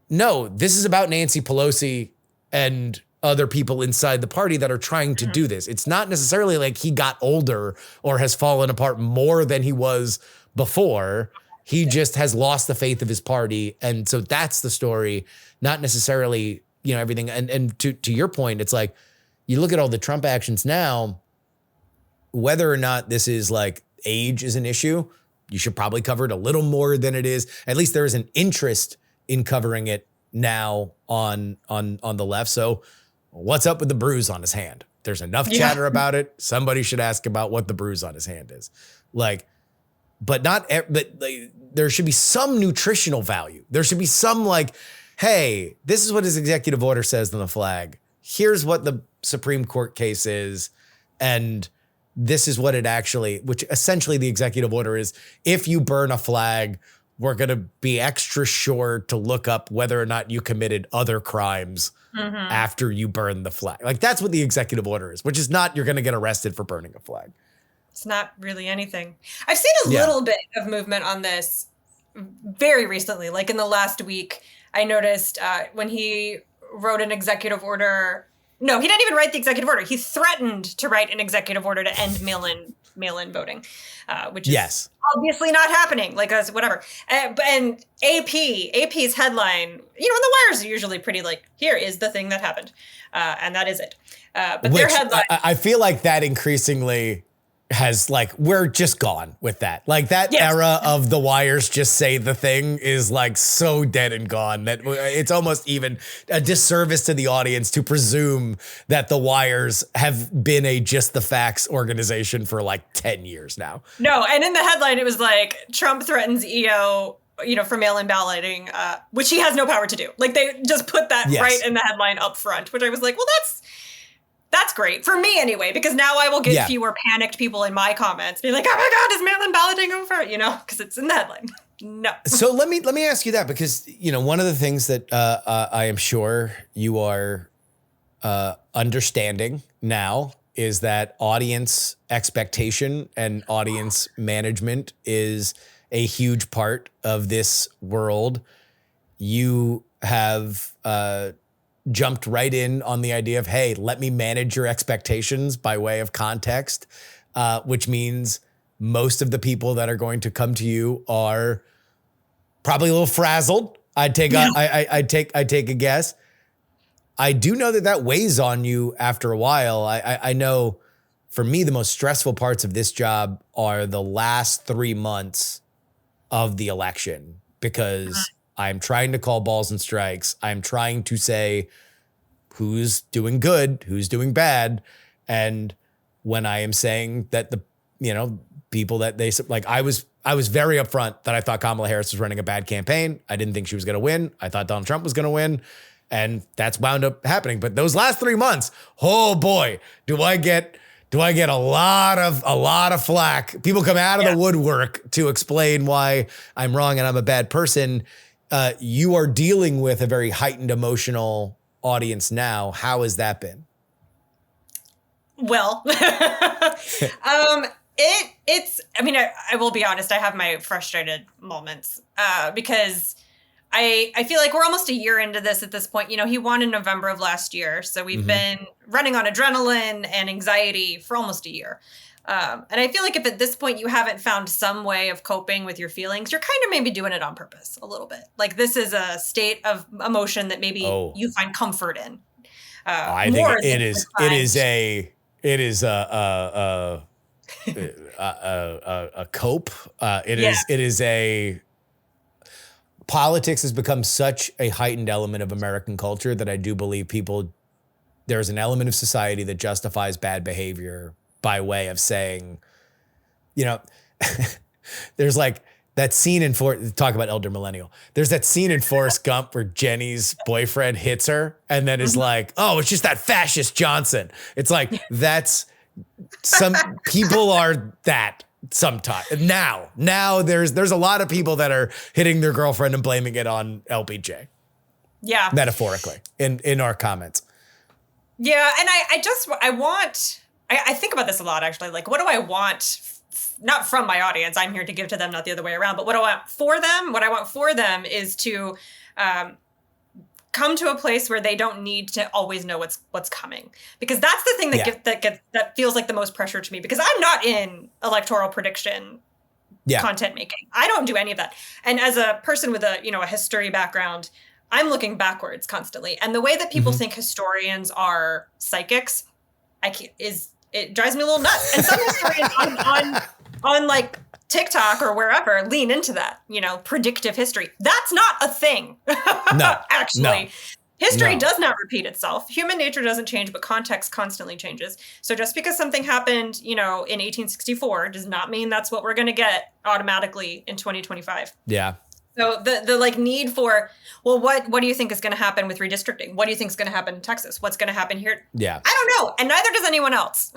no, this is about Nancy Pelosi and other people inside the party that are trying to do this. It's not necessarily like he got older or has fallen apart more than he was before. He just has lost the faith of his party. And so that's the story, not necessarily, you know, everything. And to your point, it's like, you look at all the Trump actions now, whether or not this is like age is an issue, you should probably cover it a little more than it is. At least there is an interest in covering it now on the left. So what's up with the bruise on his hand? There's enough chatter about it. Somebody should ask about what the bruise on his hand is. Like, but there should be some nutritional value. There should be some like, hey, this is what his executive order says on the flag. Here's what the Supreme Court case is. And this is what it actually, which essentially the executive order is, if you burn a flag, we're going to be extra sure to look up whether or not you committed other crimes after you burn the flag. Like, that's what the executive order is, which is not you're going to get arrested for burning a flag. It's not really anything. I've seen a little bit of movement on this very recently. Like in the last week, I noticed when he wrote an executive order. No, he didn't even write the executive order. He threatened to write an executive order to end mail-in voting, which is obviously not happening. Like, whatever. And AP's headline, you know, and the wires are usually pretty like, here is the thing that happened. And that is it. But their headline. I feel like that increasingly has like, we're just gone with that. Like that era of the wires just say the thing is like so dead and gone that it's almost even a disservice to the audience to presume that the wires have been a just the facts organization for like 10 years now. No. And in the headline, it was like Trump threatens EO, you know, for mail-in balloting, which he has no power to do. Like they just put that right in the headline up front, which I was like, well, that's great for me anyway, because now I will get fewer panicked people in my comments being like, oh my God, is mail-in balloting over? You know, because it's in the headline. No. So let me ask you that, because, one of the things that I am sure you are understanding now is that audience expectation and audience management is a huge part of this world. You have jumped right in on the idea of, hey, let me manage your expectations by way of context, which means most of the people that are going to come to you are probably a little frazzled. I'd take a guess. I do know that weighs on you after a while. I know for me, the most stressful parts of this job are the last 3 months of the election, because I'm trying to call balls and strikes. I'm trying to say who's doing good, who's doing bad. And when I am saying that the, people that they, like, I was very upfront that I thought Kamala Harris was running a bad campaign. I didn't think she was going to win. I thought Donald Trump was going to win. And that's wound up happening. But those last 3 months, oh boy, do I get a lot of flack. People come out of the woodwork to explain why I'm wrong and I'm a bad person. You are dealing with a very heightened emotional audience now. How has that been? Well, I will be honest, I have my frustrated moments because I feel like we're almost a year into this at this point. He won in November of last year. So we've been running on adrenaline and anxiety for almost a year. And I feel like if at this point you haven't found some way of coping with your feelings, you're kind of maybe doing it on purpose a little bit. Like, this is a state of emotion that maybe you find comfort in. I think it is a cope. It is a politics has become such a heightened element of American culture that I do believe there's an element of society that justifies bad behavior by way of saying, there's like that scene in talk about elder millennial. There's that scene in Forrest Gump where Jenny's boyfriend hits her and then is like, oh, it's just that fascist Johnson. It's like, that's some people are that sometimes. Now there's a lot of people that are hitting their girlfriend and blaming it on LBJ. Yeah. Metaphorically in our comments. Yeah. And I think about this a lot, actually. Like, what do I want? Not from my audience. I'm here to give to them, not the other way around. But what I want for them? What I want for them is to come to a place where they don't need to always know what's coming, because that's the thing that feels like the most pressure to me, because I'm not in electoral prediction content making. I don't do any of that. And as a person with a history background, I'm looking backwards constantly. And the way that people think historians are psychics, it drives me a little nuts. And some historians on like TikTok or wherever lean into that, predictive history. That's not a thing. No, actually. No. History does not repeat itself. Human nature doesn't change, but context constantly changes. So just because something happened, in 1864 does not mean that's what we're going to get automatically in 2025. Yeah. So the like need for, well, what do you think is going to happen with redistricting? What do you think is going to happen in Texas? What's going to happen here? Yeah. I don't know. And neither does anyone else.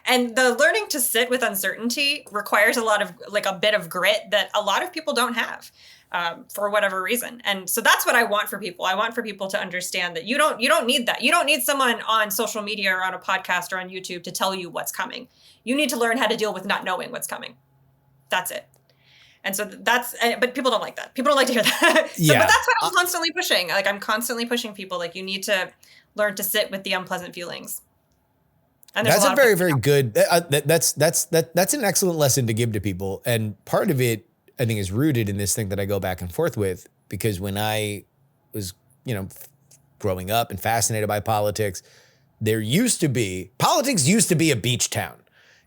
And the learning to sit with uncertainty requires a bit of grit that a lot of people don't have for whatever reason. And so that's what I want for people. I want for people to understand that you don't need that. You don't need someone on social media or on a podcast or on YouTube to tell you what's coming. You need to learn how to deal with not knowing what's coming. That's it. And so but people don't like that. People don't like to hear that. But that's what I'm constantly pushing. Like, I'm constantly pushing people. Like, you need to learn to sit with the unpleasant feelings. And that's a very, very good, that's an excellent lesson to give to people. And part of it, I think, is rooted in this thing that I go back and forth with, because when I was, growing up and fascinated by politics, politics used to be a beach town.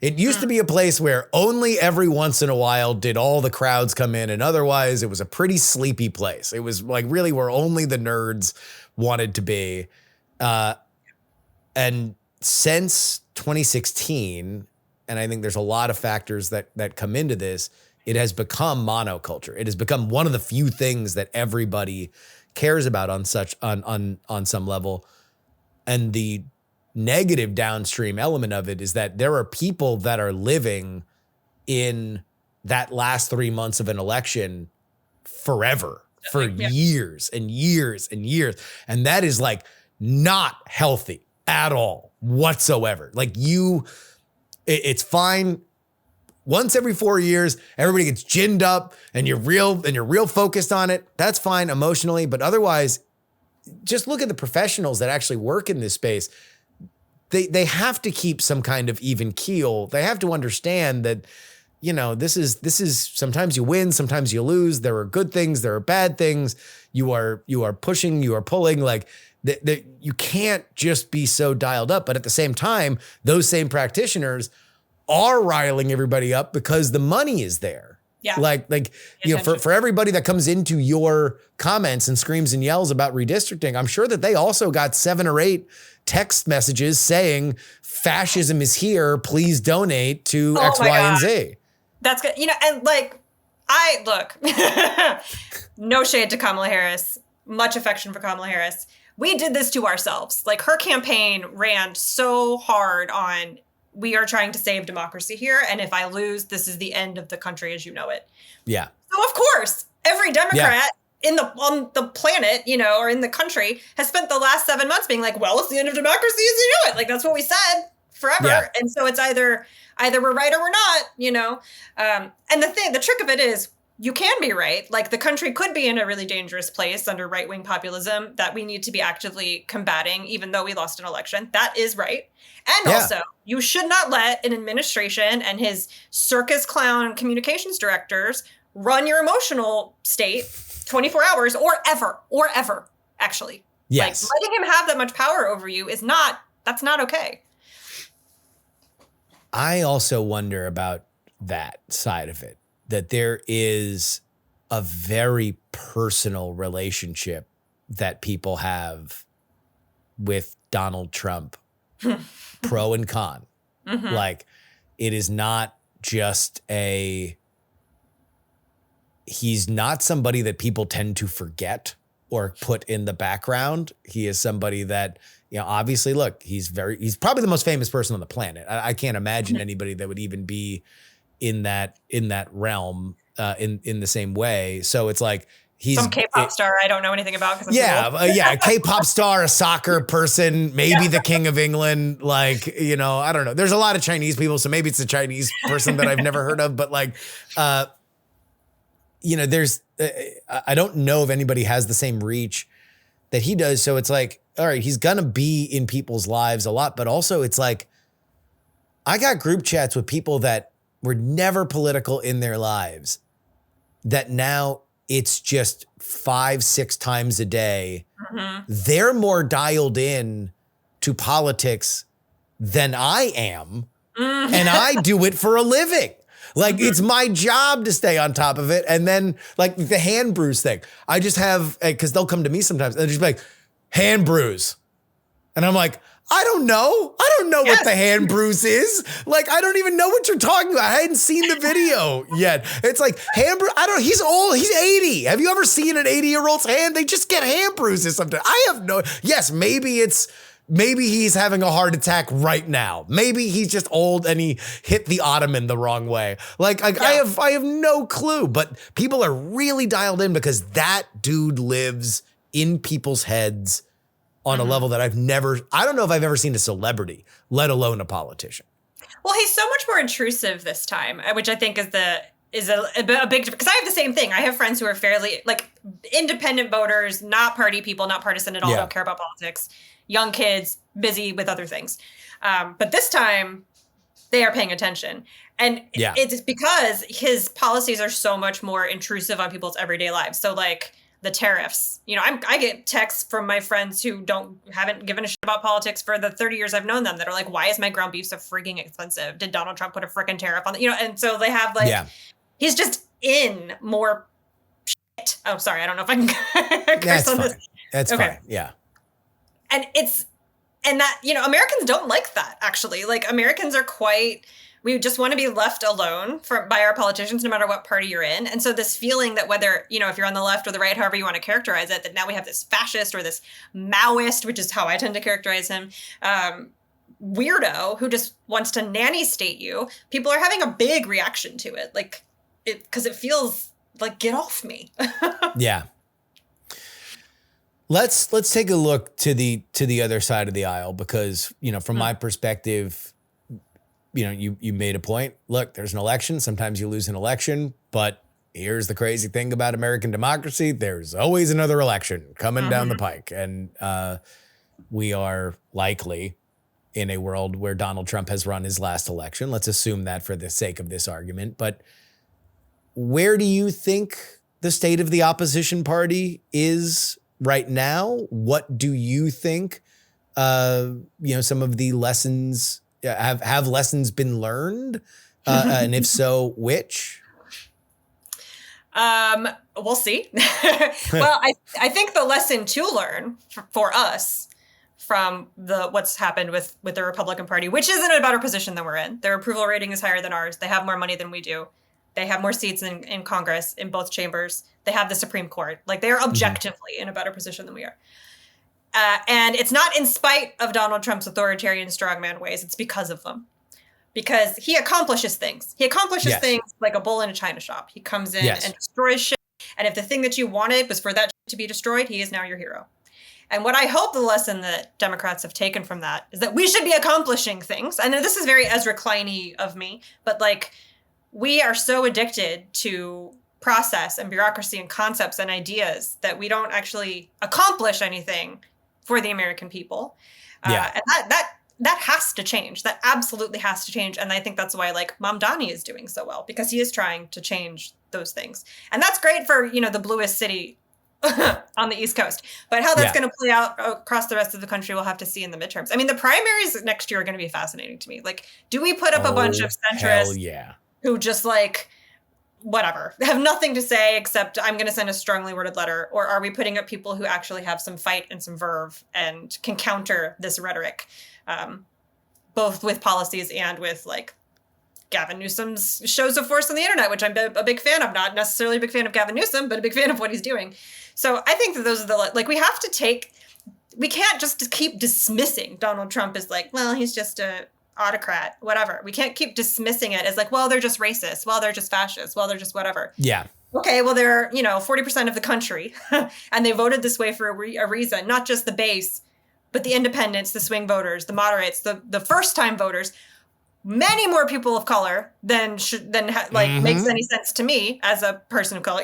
It used to be a place where only every once in a while did all the crowds come in, and otherwise it was a pretty sleepy place. It was like really where only the nerds wanted to be. And since 2016, and I think there's a lot of factors that come into this, it has become monoculture. It has become one of the few things that everybody cares about on some level. And the negative downstream element of it is that there are people that are living in that last 3 months of an election forever, for years and years and years. And that is like not healthy at all whatsoever. Like it's fine. Once every 4 years, everybody gets ginned up and you're real focused on it. That's fine emotionally, but otherwise, just look at the professionals that actually work in this space. They have to keep some kind of even keel. They have to understand that, this is sometimes you win, sometimes you lose. There are good things, there are bad things. You are pushing, you are pulling. Like you can't just be so dialed up. But at the same time, those same practitioners are riling everybody up because the money is there. Yeah. Like for everybody that comes into your comments and screams and yells about redistricting, I'm sure that they also got 7 or 8 text messages saying fascism is here. Please donate to X, Y, and Z. That's good. And like, no shade to Kamala Harris, much affection for Kamala Harris. We did this to ourselves. Like, her campaign ran so hard on, we are trying to save democracy here. And if I lose, this is the end of the country as you know it. Yeah. So of course, every Democrat on the planet, or in the country has spent the last 7 months being like, well, it's the end of democracy as you know it. Like, that's what we said forever. Yeah. And so it's either we're right or we're not, And the trick of it is, you can be right. Like, the country could be in a really dangerous place under right-wing populism that we need to be actively combating, even though we lost an election. That is right. And also, you should not let an administration and his circus clown communications directors run your emotional state 24 hours or ever, actually. Yes. Like, letting him have that much power over you that's not okay. I also wonder about that side of it, that there is a very personal relationship that people have with Donald Trump, pro and con. Mm-hmm. Like, it is not just he's not somebody that people tend to forget or put in the background. He is somebody that, obviously, look, he's probably the most famous person on the planet. I can't imagine anybody that would even be in that realm in the same way. So it's like he's some K-pop star I don't know anything about. A K-pop star, a soccer person, maybe the King of England. Like, I don't know. There's a lot of Chinese people, so maybe it's a Chinese person that I've never heard of. But like, there's I don't know if anybody has the same reach that he does. So it's like, all right, he's gonna be in people's lives a lot, but also it's like, I got group chats with people that were never political in their lives, that now it's just 5-6 times a day. Mm-hmm. They're more dialed in to politics than I am. Mm-hmm. And I do it for a living. Like, it's my job to stay on top of it. And then like the hand bruise thing, I just have, because they'll come to me sometimes and they'll just be like, hand bruise. And I'm like, I don't know what the hand bruise is. Like, I don't even know what you're talking about. I hadn't seen the video yet. It's like hand bruise. He's old. He's 80. Have you ever seen an 80-year-old's hand? They just get hand bruises sometimes. Maybe he's having a heart attack right now. Maybe he's just old and he hit the ottoman the wrong way. I have no clue, but people are really dialed in because that dude lives in people's heads on a level that I don't know if I've ever seen a celebrity, let alone a politician. Well, he's so much more intrusive this time, which I think is a big, because I have the same thing. I have friends who are fairly like independent voters, not party people, not partisan at all, don't care about politics, young kids, busy with other things. But this time they are paying attention. And it's because his policies are so much more intrusive on people's everyday lives. So like the tariffs, I get texts from my friends who haven't given a shit about politics for the 30 years I've known them that are like, why is my ground beef so freaking expensive? Did Donald Trump put a freaking tariff on and so they have he's just in more shit. Oh, sorry. I don't know if I can curse on this. That's fine. Yeah. And Americans don't like that, actually. Like, Americans are we just want to be left alone by our politicians, no matter what party you're in. And so this feeling that whether, if you're on the left or the right, however you want to characterize it, that now we have this fascist or this Maoist, which is how I tend to characterize him, weirdo who just wants to nanny state you. People are having a big reaction to it. Like, because it feels like, get off me. Yeah. Let's take a look to the other side of the aisle, because, from my perspective, you made a point. Look, there's an election. Sometimes you lose an election, but here's the crazy thing about American democracy. There's always another election coming down the pike. And we are likely in a world where Donald Trump has run his last election. Let's assume that for the sake of this argument. But where do you think the state of the opposition party is right now? What do you think, some of the lessons, have lessons been learned? And if so, which? We'll see. Well, I think the lesson to learn for us from what's happened with the Republican Party, which is in a better position than we're in. Their approval rating is higher than ours. They have more money than we do. They have more seats in Congress, in both chambers. They have the Supreme Court. Like, they are objectively in a better position than we are. And it's not in spite of Donald Trump's authoritarian strongman ways. It's because of them. Because he accomplishes things. He accomplishes things like a bull in a china shop. He comes in and destroys shit. And if the thing that you wanted was for that shit to be destroyed, he is now your hero. And what I hope the lesson that Democrats have taken from that is that we should be accomplishing things. And this is very Ezra Klein-y of me, but like, we are so addicted to process and bureaucracy and concepts and ideas that we don't actually accomplish anything for the American people. And that has to change. That absolutely has to change. And I think that's why, like, Mamdani is doing so well, because he is trying to change those things. And that's great for, the bluest city on the East Coast. But how that's going to play out across the rest of the country, we'll have to see in the midterms. I mean, the primaries next year are going to be fascinating to me. Like, do we put up a bunch of centrists who just, like, whatever, have nothing to say except I'm going to send a strongly worded letter? Or are we putting up people who actually have some fight and some verve and can counter this rhetoric, both with policies and with, like, Gavin Newsom's shows of force on the internet, which I'm a big fan of. Not necessarily a big fan of Gavin Newsom, but a big fan of what he's doing. So I think that those are we can't just keep dismissing Donald Trump as like, well, he's just a autocrat, whatever. We can't keep dismissing it as like, well, they're just racist. Well, they're just fascist. Well, they're just whatever. Yeah. Okay, well, they're, 40% of the country and they voted this way for a reason, not just the base, but the independents, the swing voters, the moderates, the first-time voters. Many more people of color than makes any sense to me as a person of color.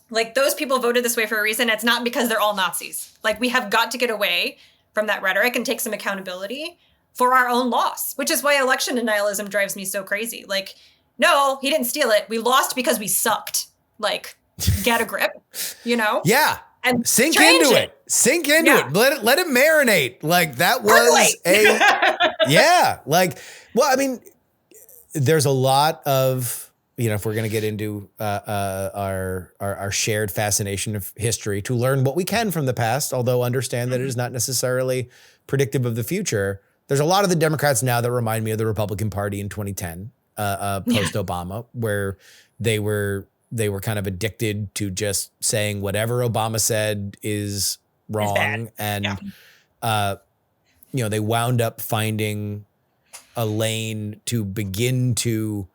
Like, those people voted this way for a reason. It's not because they're all Nazis. Like, we have got to get away from that rhetoric and take some accountability for our own loss, which is why election denialism drives me so crazy. Like, no, he didn't steal it. We lost because we sucked. Like, get a grip, Yeah. And sink into it. Sink into it. Let it marinate. Like, that was well, I mean, there's a lot of, if we're going to get into our shared fascination of history, to learn what we can from the past, although understand that it is not necessarily predictive of the future. There's a lot of the Democrats now that remind me of the Republican Party in 2010, post-Obama, where they were kind of addicted to just saying whatever Obama said is wrong. And, they wound up finding a lane to begin to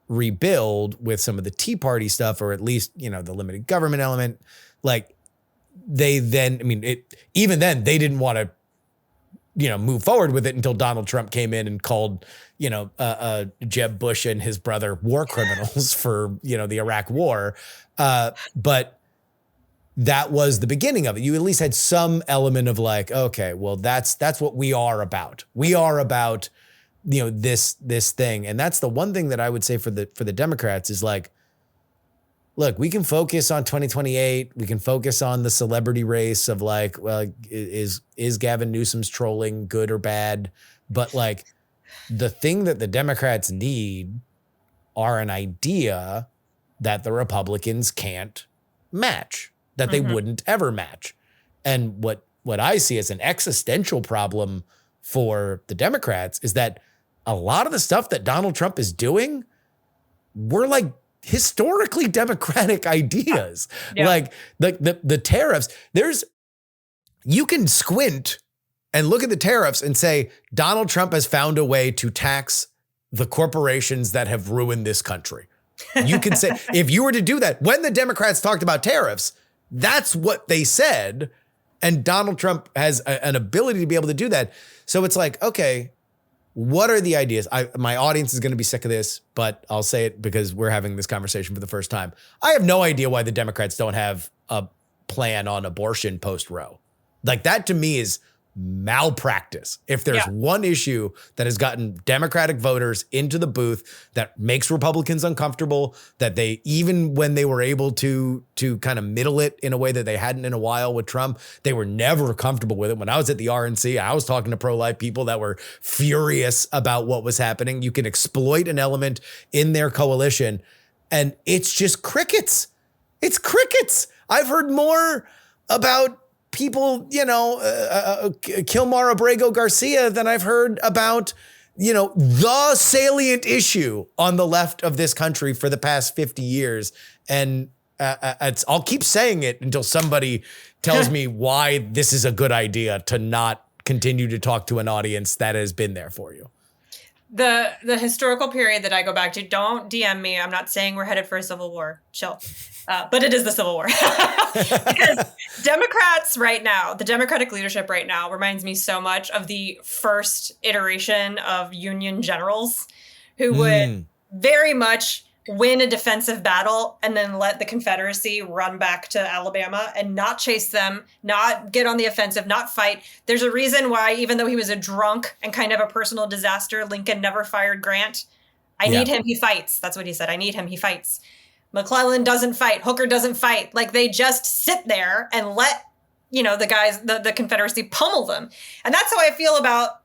rebuild with some of the Tea Party stuff, or at least, the limited government element. Like, even then they didn't want to, move forward with it until Donald Trump came in and called, Jeb Bush and his brother war criminals for, the Iraq war. But that was the beginning of it. You at least had some element of like, okay, well, that's what we are about. We are about, this thing. And that's the one thing that I would say for the Democrats is like, look, we can focus on 2028. We can focus on the celebrity race of like, well, is Gavin Newsom's trolling good or bad? But like, the thing that the Democrats need are an idea that the Republicans can't match, that they wouldn't ever match. And what I see as an existential problem for the Democrats is that a lot of the stuff that Donald Trump is doing, we're like historically Democratic ideas. Like the tariffs, you can squint and look at the tariffs and say, Donald Trump has found a way to tax the corporations that have ruined this country. You could say, if you were to do that, when the Democrats talked about tariffs, that's what they said. And Donald Trump has an ability to be able to do that. So it's like, okay, what are the ideas? My audience is going to be sick of this, but I'll say it because we're having this conversation for the first time. I have no idea why the Democrats don't have a plan on abortion post-Roe. Like, that to me is malpractice. If there's one issue that has gotten Democratic voters into the booth that makes Republicans uncomfortable, that they, even when they were able to kind of middle it in a way that they hadn't in a while with Trump, they were never comfortable with it. When I was at the RNC, I was talking to pro-life people that were furious about what was happening. You can exploit an element in their coalition, and it's just crickets. It's crickets. I've heard more about people, Kilmar Abrego Garcia than I've heard about, the salient issue on the left of this country for the past 50 years. And I'll keep saying it until somebody tells me why this is a good idea to not continue to talk to an audience that has been there for you. The historical period that I go back to, don't DM me. I'm not saying we're headed for a civil war. Chill. But it is the Civil War. Because Democrats right now, the Democratic leadership right now reminds me so much of the first iteration of Union generals who would very much win a defensive battle and then let the Confederacy run back to Alabama and not chase them, not get on the offensive, not fight. There's a reason why, even though he was a drunk and kind of a personal disaster, Lincoln never fired Grant. I need him, he fights. That's what he said. I need him, he fights. McClellan doesn't fight. Hooker doesn't fight. Like, they just sit there and let, the Confederacy pummel them. And that's how I feel about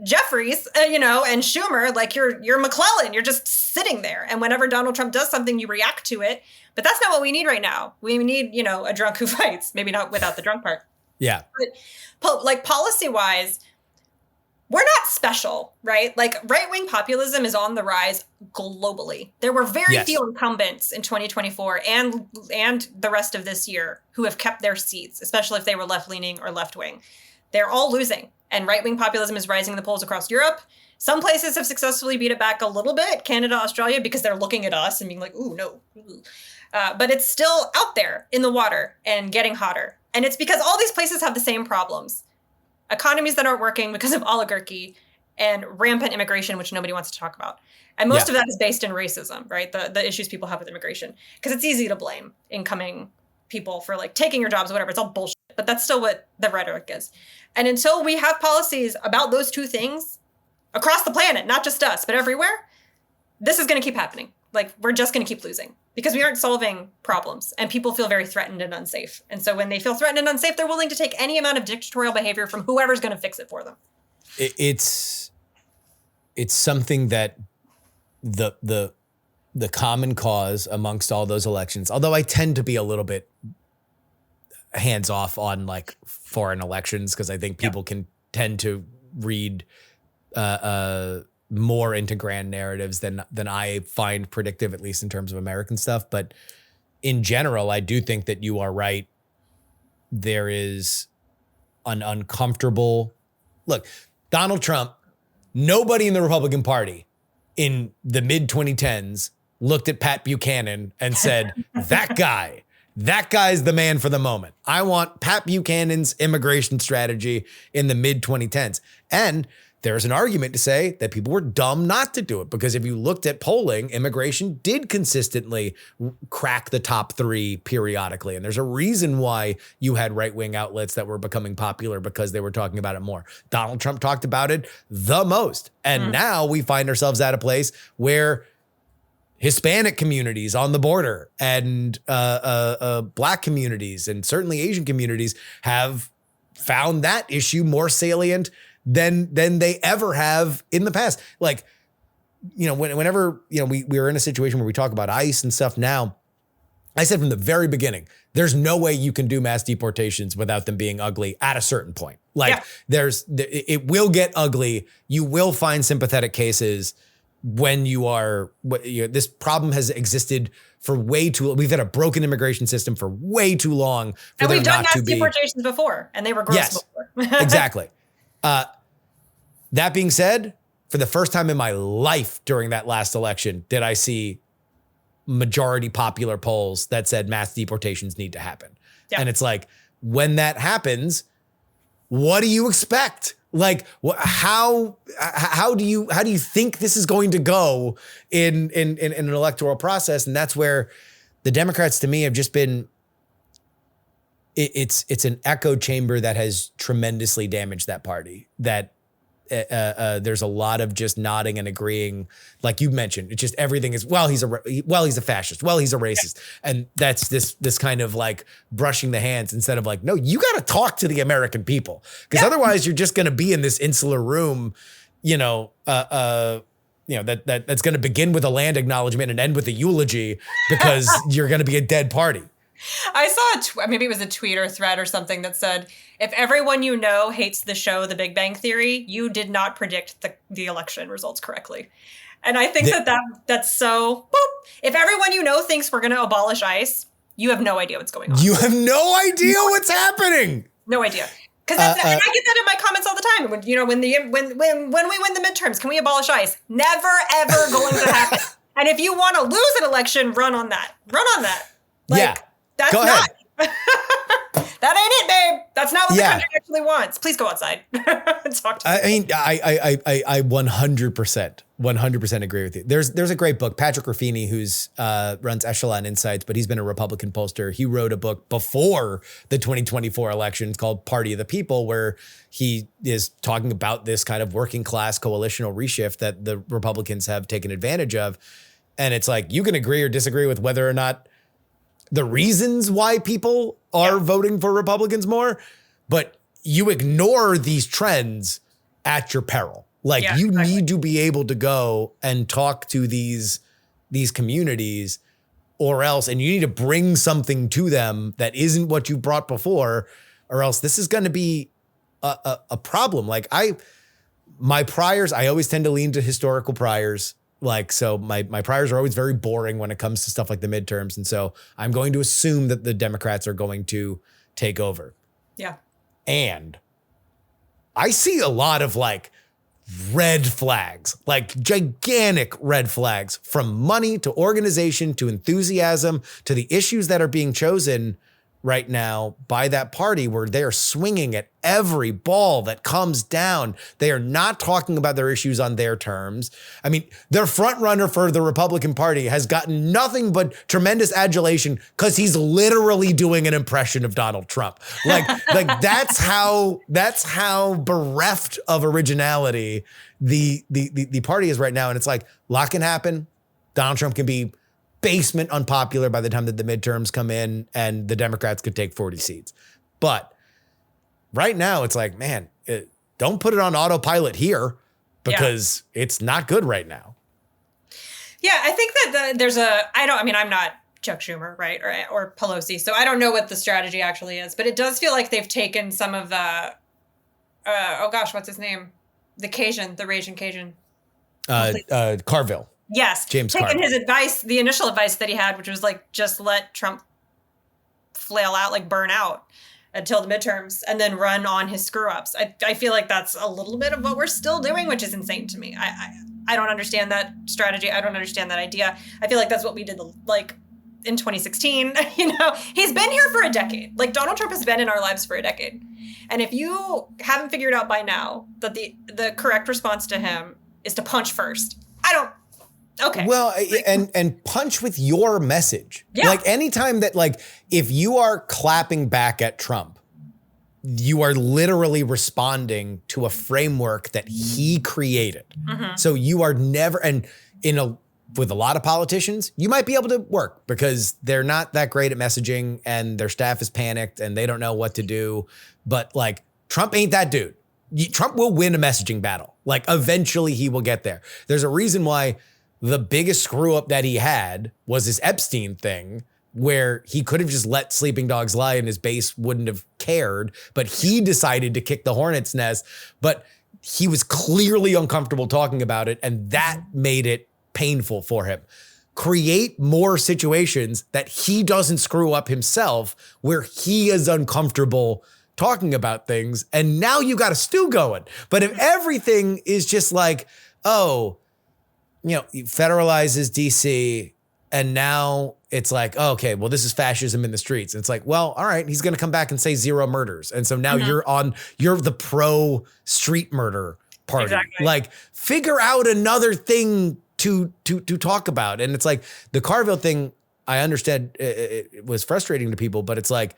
Jeffries, and Schumer. Like, you're McClellan. You're just sitting there. And whenever Donald Trump does something, you react to it. But that's not what we need right now. We need, a drunk who fights. Maybe not without the drunk part. Yeah. But like, policy-wise, we're not special, right? Like, right-wing populism is on the rise globally. There were very few incumbents in 2024 and the rest of this year who have kept their seats, especially if they were left-leaning or left-wing. They're all losing, and right-wing populism is rising in the polls across Europe. Some places have successfully beat it back a little bit, Canada, Australia, because they're looking at us and being like, ooh, no. Ooh. But it's still out there in the water and getting hotter. And it's because all these places have the same problems. Economies that aren't working because of oligarchy and rampant immigration, which nobody wants to talk about. And most of that is based in racism, right? The issues people have with immigration. Because it's easy to blame incoming people for like taking your jobs, whatever. It's all bullshit. But that's still what the rhetoric is. And until we have policies about those two things across the planet, not just us, but everywhere, this is going to keep happening. Like, we're just going to keep losing because we aren't solving problems, and people feel very threatened and unsafe. And so when they feel threatened and unsafe, they're willing to take any amount of dictatorial behavior from whoever's going to fix it for them. It's something that the common cause amongst all those elections, although I tend to be a little bit hands off on like foreign elections because I think people can tend to read more into grand narratives than I find predictive, at least in terms of American stuff. But in general, I do think that you are right. There is an uncomfortable look. Donald Trump, nobody in the Republican Party in the mid 2010s looked at Pat Buchanan and said, that guy's the man for the moment. I want Pat Buchanan's immigration strategy in the mid 2010s. And there's an argument to say that people were dumb not to do it, because if you looked at polling, immigration did consistently crack the top three periodically. And there's a reason why you had right-wing outlets that were becoming popular, because they were talking about it more. Donald Trump talked about it the most. And now we find ourselves at a place where Hispanic communities on the border and Black communities and certainly Asian communities have found that issue more salient than they ever have in the past. Like, whenever, we were in a situation where we talk about ICE and stuff now, I said from the very beginning, there's no way you can do mass deportations without them being ugly at a certain point. Like it will get ugly. You will find sympathetic cases when this problem has existed for way too long. We've had a broken immigration system for way too long. And we've done mass deportations before, and they were gross before. Exactly. That being said, for the first time in my life during that last election, did I see majority popular polls that said mass deportations need to happen. Yeah. And it's like, when that happens, what do you expect? Like, how do you think this is going to go in an electoral process? And that's where the Democrats, to me, have just been, it's an echo chamber that has tremendously damaged that party. That there's a lot of just nodding and agreeing, like you mentioned. It's just everything is, he's a fascist, he's a racist, and that's this kind of like brushing the hands instead of like, no, you got to talk to the American people, because otherwise you're just going to be in this insular room, that's going to begin with a land acknowledgement and end with a eulogy because you're going to be a dead party. I saw maybe it was a tweet or a thread or something that said, if everyone you know hates the show The Big Bang Theory, you did not predict the election results correctly. And I think that's so, boop. If everyone you know thinks we're going to abolish ICE, you have no idea what's going on. You have no idea what's happening. No idea. Because and I get that in my comments all the time. When we win the midterms, can we abolish ICE? Never, ever going to happen. And if you want to lose an election, run on that. Like, that's go not. ahead. That ain't it, babe. That's not what the country actually wants. Please go outside and talk to me. I mean, I 100% agree with you. There's a great book, Patrick Ruffini, who's runs Echelon Insights, but he's been a Republican pollster. He wrote a book before the 2024 election called Party of the People, where he is talking about this kind of working class coalitional reshift that the Republicans have taken advantage of. And it's like, you can agree or disagree with whether or not the reasons why people are voting for Republicans more, but you ignore these trends at your peril. Like, you need to be able to go and talk to these communities, or else, and you need to bring something to them that isn't what you brought before, or else this is going to be a problem. Like my priors, I always tend to lean to historical priors. Like, so my priors are always very boring when it comes to stuff like the midterms. And so I'm going to assume that the Democrats are going to take over. Yeah. And I see a lot of like red flags, like gigantic red flags, from money to organization to enthusiasm to the issues that are being chosen right now by that party, where they are swinging at every ball that comes down. They are not talking about their issues on their terms. I mean, their front runner for the Republican Party has gotten nothing but tremendous adulation because he's literally doing an impression of Donald Trump. Like that's how bereft of originality the party is right now. And it's like, a lot can happen. Donald Trump can be basement unpopular by the time that the midterms come in, and the Democrats could take 40 seats. But right now it's like, man, don't put it on autopilot here, because it's not good right now. Yeah, I think that I'm not Chuck Schumer, right? Or Pelosi. So I don't know what the strategy actually is, but it does feel like they've taken some of the, what's his name? The Raging Cajun. Carville. Yes. James taking Carville. his advice, the initial advice that he had, which was like, just let Trump flail out, like burn out until the midterms, and then run on his screw ups. I feel like that's a little bit of what we're still doing, which is insane to me. I don't understand that strategy. I don't understand that idea. I feel like that's what we did like in 2016. He's been here for a decade. Like, Donald Trump has been in our lives for a decade. And if you haven't figured out by now that the correct response to him is to punch first, okay. Well, and punch with your message. Yeah. Like, anytime that, like, if you are clapping back at Trump, you are literally responding to a framework that he created. Mm-hmm. So you are never, and with a lot of politicians, you might be able to work because they're not that great at messaging and their staff is panicked and they don't know what to do. But like, Trump ain't that dude. Trump will win a messaging battle. Like, eventually he will get there. There's a reason why the biggest screw up that he had was his Epstein thing, where he could have just let sleeping dogs lie and his base wouldn't have cared, but he decided to kick the hornet's nest. But he was clearly uncomfortable talking about it, and that made it painful for him. Create more situations that he doesn't screw up himself, where he is uncomfortable talking about things, and now you got a stew going. But if everything is just like, he federalizes DC, And now it's like, oh, okay, well, this is fascism in the streets. And it's like, well, all right, he's going to come back and say 0 murders. And so now you're the pro street murder party. Exactly. Like, figure out another thing to talk about. And it's like the Carville thing, I understand it was frustrating to people, but it's like,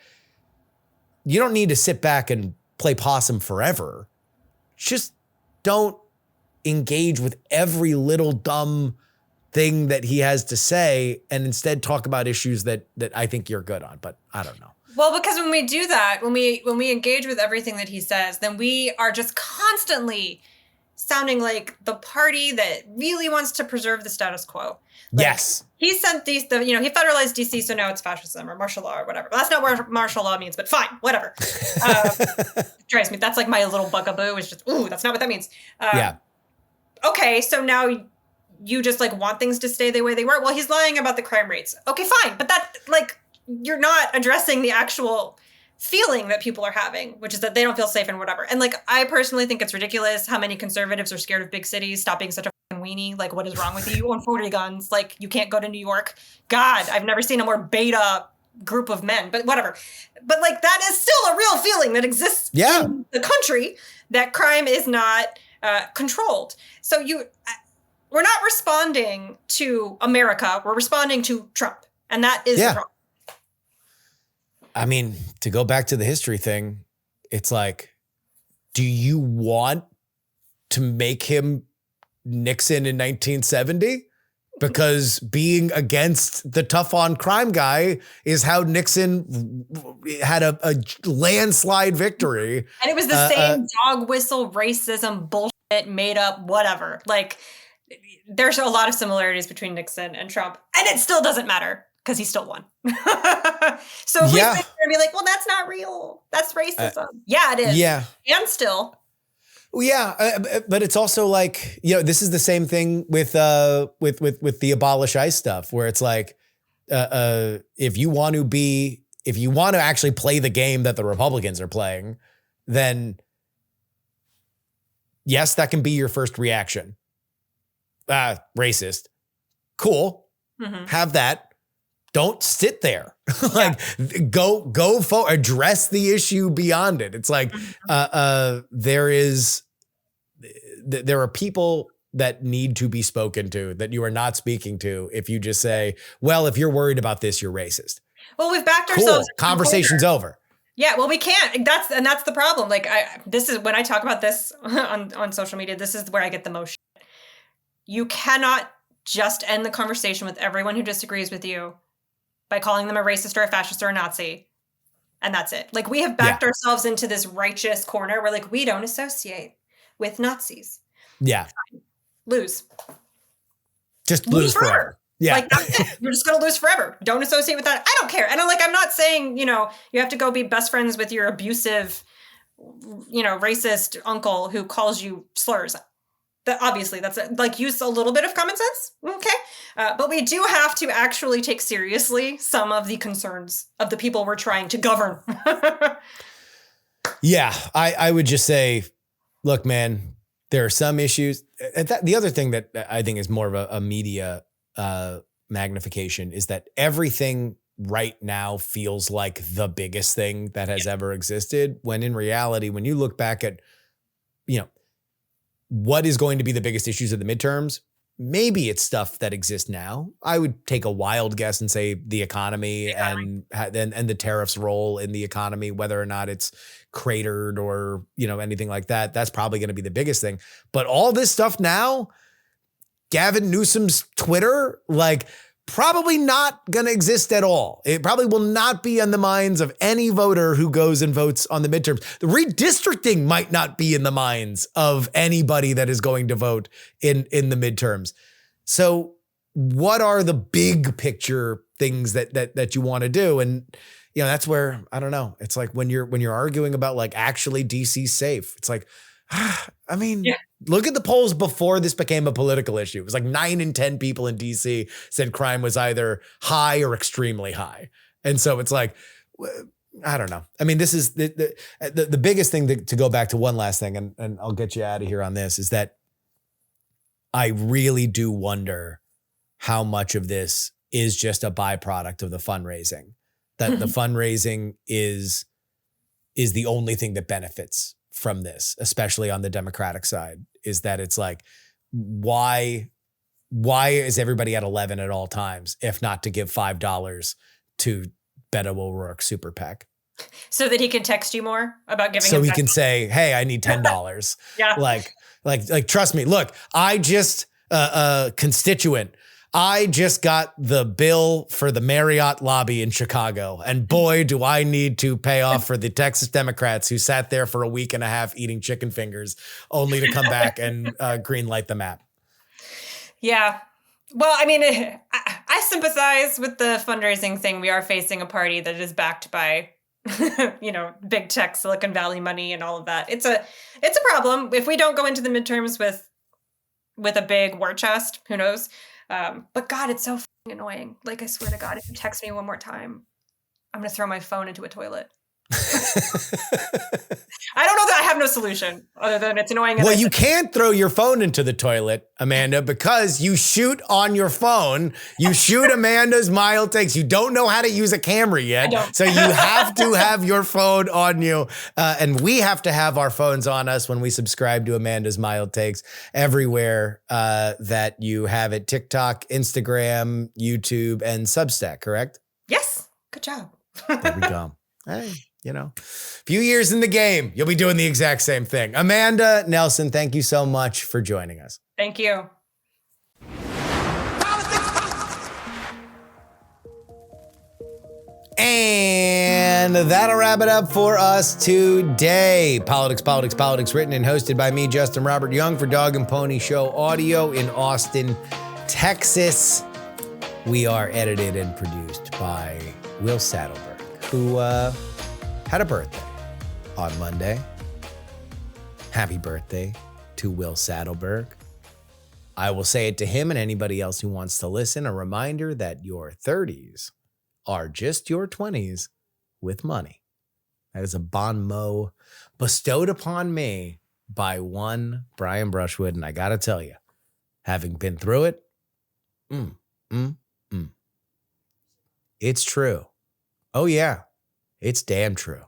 you don't need to sit back and play possum forever. Just don't engage with every little dumb thing that he has to say, and instead talk about issues that I think you're good on. But I don't know. Well, because when we do that, when we engage with everything that he says, then we are just constantly sounding like the party that really wants to preserve the status quo. Like, yes. He sent he federalized DC, so now it's fascism or martial law or whatever. That's not what martial law means, but fine, whatever. Drives me. That's like my little bugaboo is just, ooh, that's not what that means. Yeah. Okay, so now you just like want things to stay the way they were. Well, he's lying about the crime rates. Okay, fine. But that, like, you're not addressing the actual feeling that people are having, which is that they don't feel safe and whatever. And like, I personally think it's ridiculous how many conservatives are scared of big cities. Stop being such a fucking weenie. Like, what is wrong with you? You own 40 guns. Like, you can't go to New York. God, I've never seen a more beta group of men, but whatever. But like, that is still a real feeling that exists in the country, that crime is not controlled. So we're not responding to America. We're responding to Trump. And that is wrong. I mean, to go back to the history thing, it's like, do you want to make him Nixon in 1970? Because being against the tough on crime guy is how Nixon had a landslide victory. And it was the same dog whistle racism bullshit made up, whatever. Like, there's a lot of similarities between Nixon and Trump, and it still doesn't matter because he still won. So if we sit there and be like, well, that's not real, that's racism. Yeah, it is. Yeah. And still. Well, yeah, but it's also like, this is the same thing with the abolish ICE stuff, where it's like, if you want to actually play the game that the Republicans are playing, then yes, that can be your first reaction. Racist. Cool. Mm-hmm. Have that. Don't sit there. Go forward, address the issue beyond it. It's like, there are people that need to be spoken to that you are not speaking to if you just say, well, if you're worried about this, you're racist. Well, we've backed ourselves. Conversation's over. Yeah, well, we can't. That's the problem. Like, this is when I talk about this on social media, this is where I get the most shit. You cannot just end the conversation with everyone who disagrees with you by calling them a racist or a fascist or a Nazi. And that's it. Like, we have backed ourselves into this righteous corner where, like, we don't associate with Nazis. Yeah. Fine. Lose. Just lose forever. Yeah. Like, that's it. You're just going to lose forever. Don't associate with that. I don't care. And I'm not saying, you have to go be best friends with your abusive, racist uncle who calls you slurs. Obviously, that's like, use a little bit of common sense. Okay. But we do have to actually take seriously some of the concerns of the people we're trying to govern. Yeah. I would just say, look, man, there are some issues. The other thing that I think is more of a media magnification is that everything right now feels like the biggest thing that has ever existed, when in reality, when you look back at, what is going to be the biggest issues of the midterms, maybe it's stuff that exists now. I would take a wild guess and say the economy and the tariffs role in the economy, whether or not it's cratered or, anything like that. That's probably going to be the biggest thing. But all this stuff now, Gavin Newsom's Twitter, like, probably not going to exist at all. It probably will not be on the minds of any voter who goes and votes on the midterms. The redistricting might not be in the minds of anybody that is going to vote in the midterms. So what are the big picture things that you want to do? And, that's where, I don't know. It's like when you're arguing about, like, actually DC safe, it's like, look at the polls before this became a political issue. It was like 9 in 10 people in DC said crime was either high or extremely high. And so it's like, I don't know. I mean, this is the biggest thing to go back to one last thing, and I'll get you out of here on this, is that I really do wonder how much of this is just a byproduct of the fundraising. That the fundraising is the only thing that benefits from this, especially on the Democratic side, is that it's like, why is everybody at 11 at all times, if not to give $5 to Beto O'Rourke Super PAC? So that he can text you more about giving. So he can say, "Hey, I need $10." Yeah. Like, trust me. Look, I just constituent. I just got the bill for the Marriott lobby in Chicago, and boy, do I need to pay off for the Texas Democrats who sat there for a week and a half eating chicken fingers, only to come back and green light the map. Yeah. Well, I mean, I sympathize with the fundraising thing. We are facing a party that is backed by, big tech, Silicon Valley money and all of that. It's a problem. If we don't go into the midterms with a big war chest, who knows? But God, it's so fucking annoying. Like, I swear to God, if you text me one more time, I'm going to throw my phone into a toilet. I don't know that I have no solution other than it's annoying. Well, you can't throw your phone into the toilet, Amanda, because you shoot on your phone. You shoot Amanda's mild takes. You don't know how to use a camera yet. So you have to have your phone on you. And we have to have our phones on us when we subscribe to Amanda's mild takes everywhere that you have it. TikTok, Instagram, YouTube, and Substack, correct? Yes. Good job. There we go. Hey. Few years in the game, you'll be doing the exact same thing. Amanda Nelson, thank you so much for joining us. Thank you. And that'll wrap it up for us today. Politics, written and hosted by me, Justin Robert Young, for Dog and Pony Show Audio in Austin, Texas. We are edited and produced by Will Saddleberg, who had a birthday on Monday. Happy birthday to Will Saddleberg. I will say it to him and anybody else who wants to listen. A reminder that your 30s are just your 20s with money. That is a bon mot bestowed upon me by one Brian Brushwood. And I got to tell you, having been through it, it's true. Oh, yeah. It's damn true.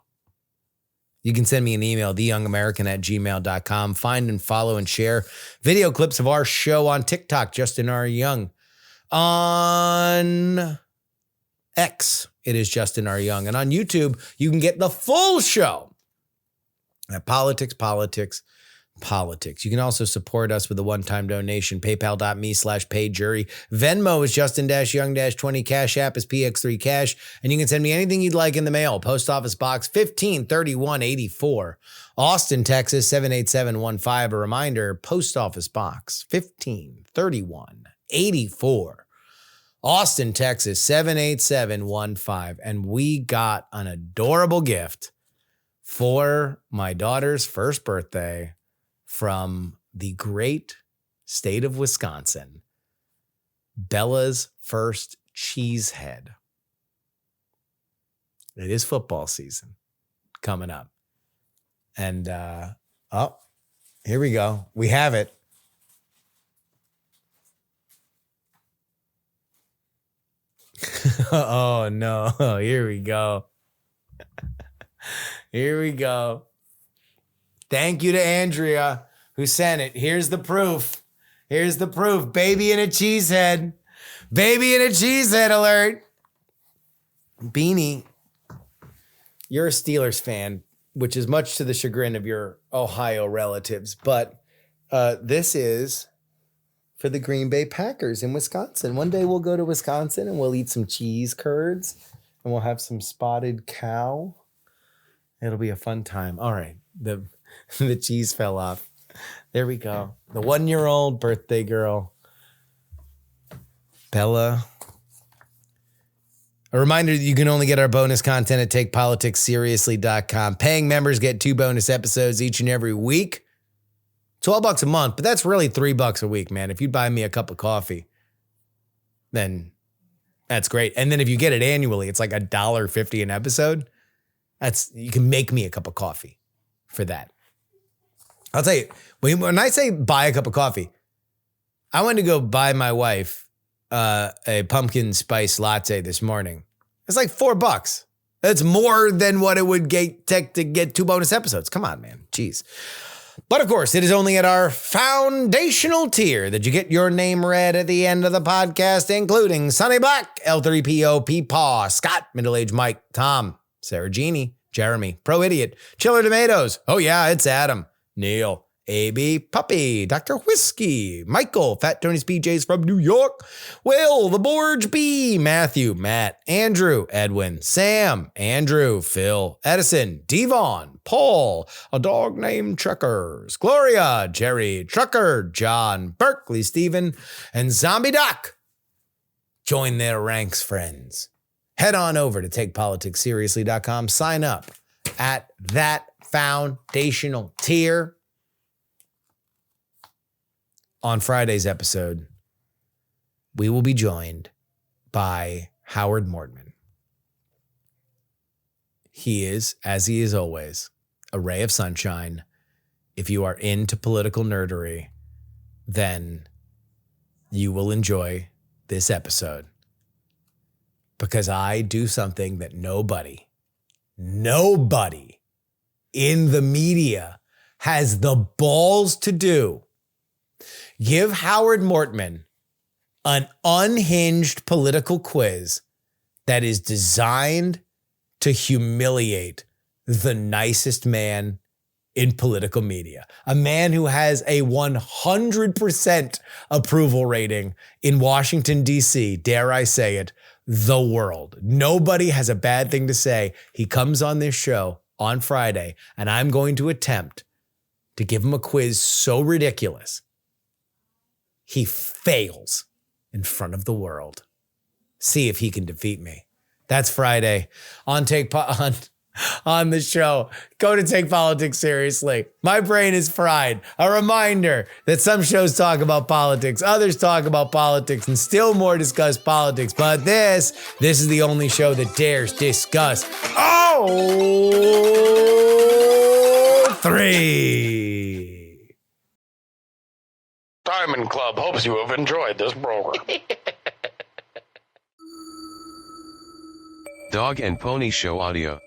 You can send me an email, theyoungamerican@gmail.com. Find and follow and share video clips of our show on TikTok, Justin R. Young. On X, it is Justin R. Young. And on YouTube, you can get the full show at Politics. You can also support us with a one-time donation, paypal.me/paidjury. Venmo is Justin-Young-20. Cash App is PX3 Cash. And you can send me anything you'd like in the mail. Post Office Box 153184, Austin, Texas 78715. A reminder, Post Office Box 153184, Austin, Texas 78715. And we got an adorable gift for my daughter's first birthday from the great state of Wisconsin, Bella's first cheesehead. It is football season coming up. And, here we go. We have it. Oh, no. Here we go. Here we go. Thank you to Andrea who sent it. Here's the proof. Baby in a cheesehead. Baby in a cheesehead alert. Beanie, you're a Steelers fan, which is much to the chagrin of your Ohio relatives. But this is for the Green Bay Packers in Wisconsin. One day we'll go to Wisconsin and we'll eat some cheese curds and we'll have some spotted cow. It'll be a fun time. All right. The cheese fell off. There we go. The 1-year-old birthday girl, Bella. A reminder that you can only get our bonus content at TakePoliticsSeriously.com. Paying members get 2 bonus episodes each and every week. $12 a month, but that's really $3 a week, man. If you buy me a cup of coffee, then that's great. And then if you get it annually, it's like $1.50 an episode. You can make me a cup of coffee for that. I'll tell you, when I say buy a cup of coffee, I went to go buy my wife a pumpkin spice latte this morning. It's like $4. That's more than what it would take to get 2 bonus episodes. Come on, man. Jeez. But of course, it is only at our foundational tier that you get your name read at the end of the podcast, including Sonny Black, L3PO, P-Paw, Scott, Middle-Aged Mike, Tom, Sarah Jeannie, Jeremy, Pro Idiot, Chiller Tomatoes. Oh yeah, it's Adam, Neil, AB, Puppy, Dr. Whiskey, Michael, Fat Tony's PJs from New York, Will, The Borge B, Matthew, Matt, Andrew, Edwin, Sam, Andrew, Phil, Edison, Devon, Paul, a dog named Truckers, Gloria, Jerry, Trucker, John, Berkeley, Stephen, and Zombie Doc. Join their ranks, friends. Head on over to takepoliticsseriously.com. Sign up at that foundational tier. On Friday's episode, we will be joined by Howard Mortman. He is, as he is always, a ray of sunshine. If you are into political nerdery, then you will enjoy this episode. Because I do something that nobody in the media has the balls to do. Give Howard Mortman an unhinged political quiz that is designed to humiliate the nicest man in political media. A man who has a 100% approval rating in Washington, D.C., dare I say it, the world. Nobody has a bad thing to say. He comes on this show on Friday, and I'm going to attempt to give him a quiz so ridiculous he fails in front of the world. See if he can defeat me. That's Friday on the show. Go to Take Politics Seriously. My brain is fried. A reminder that some shows talk about politics, others talk about politics, and still more discuss politics. But this is the only show that dares discuss three. Diamond Club hopes you have enjoyed this program. Dog and Pony Show audio.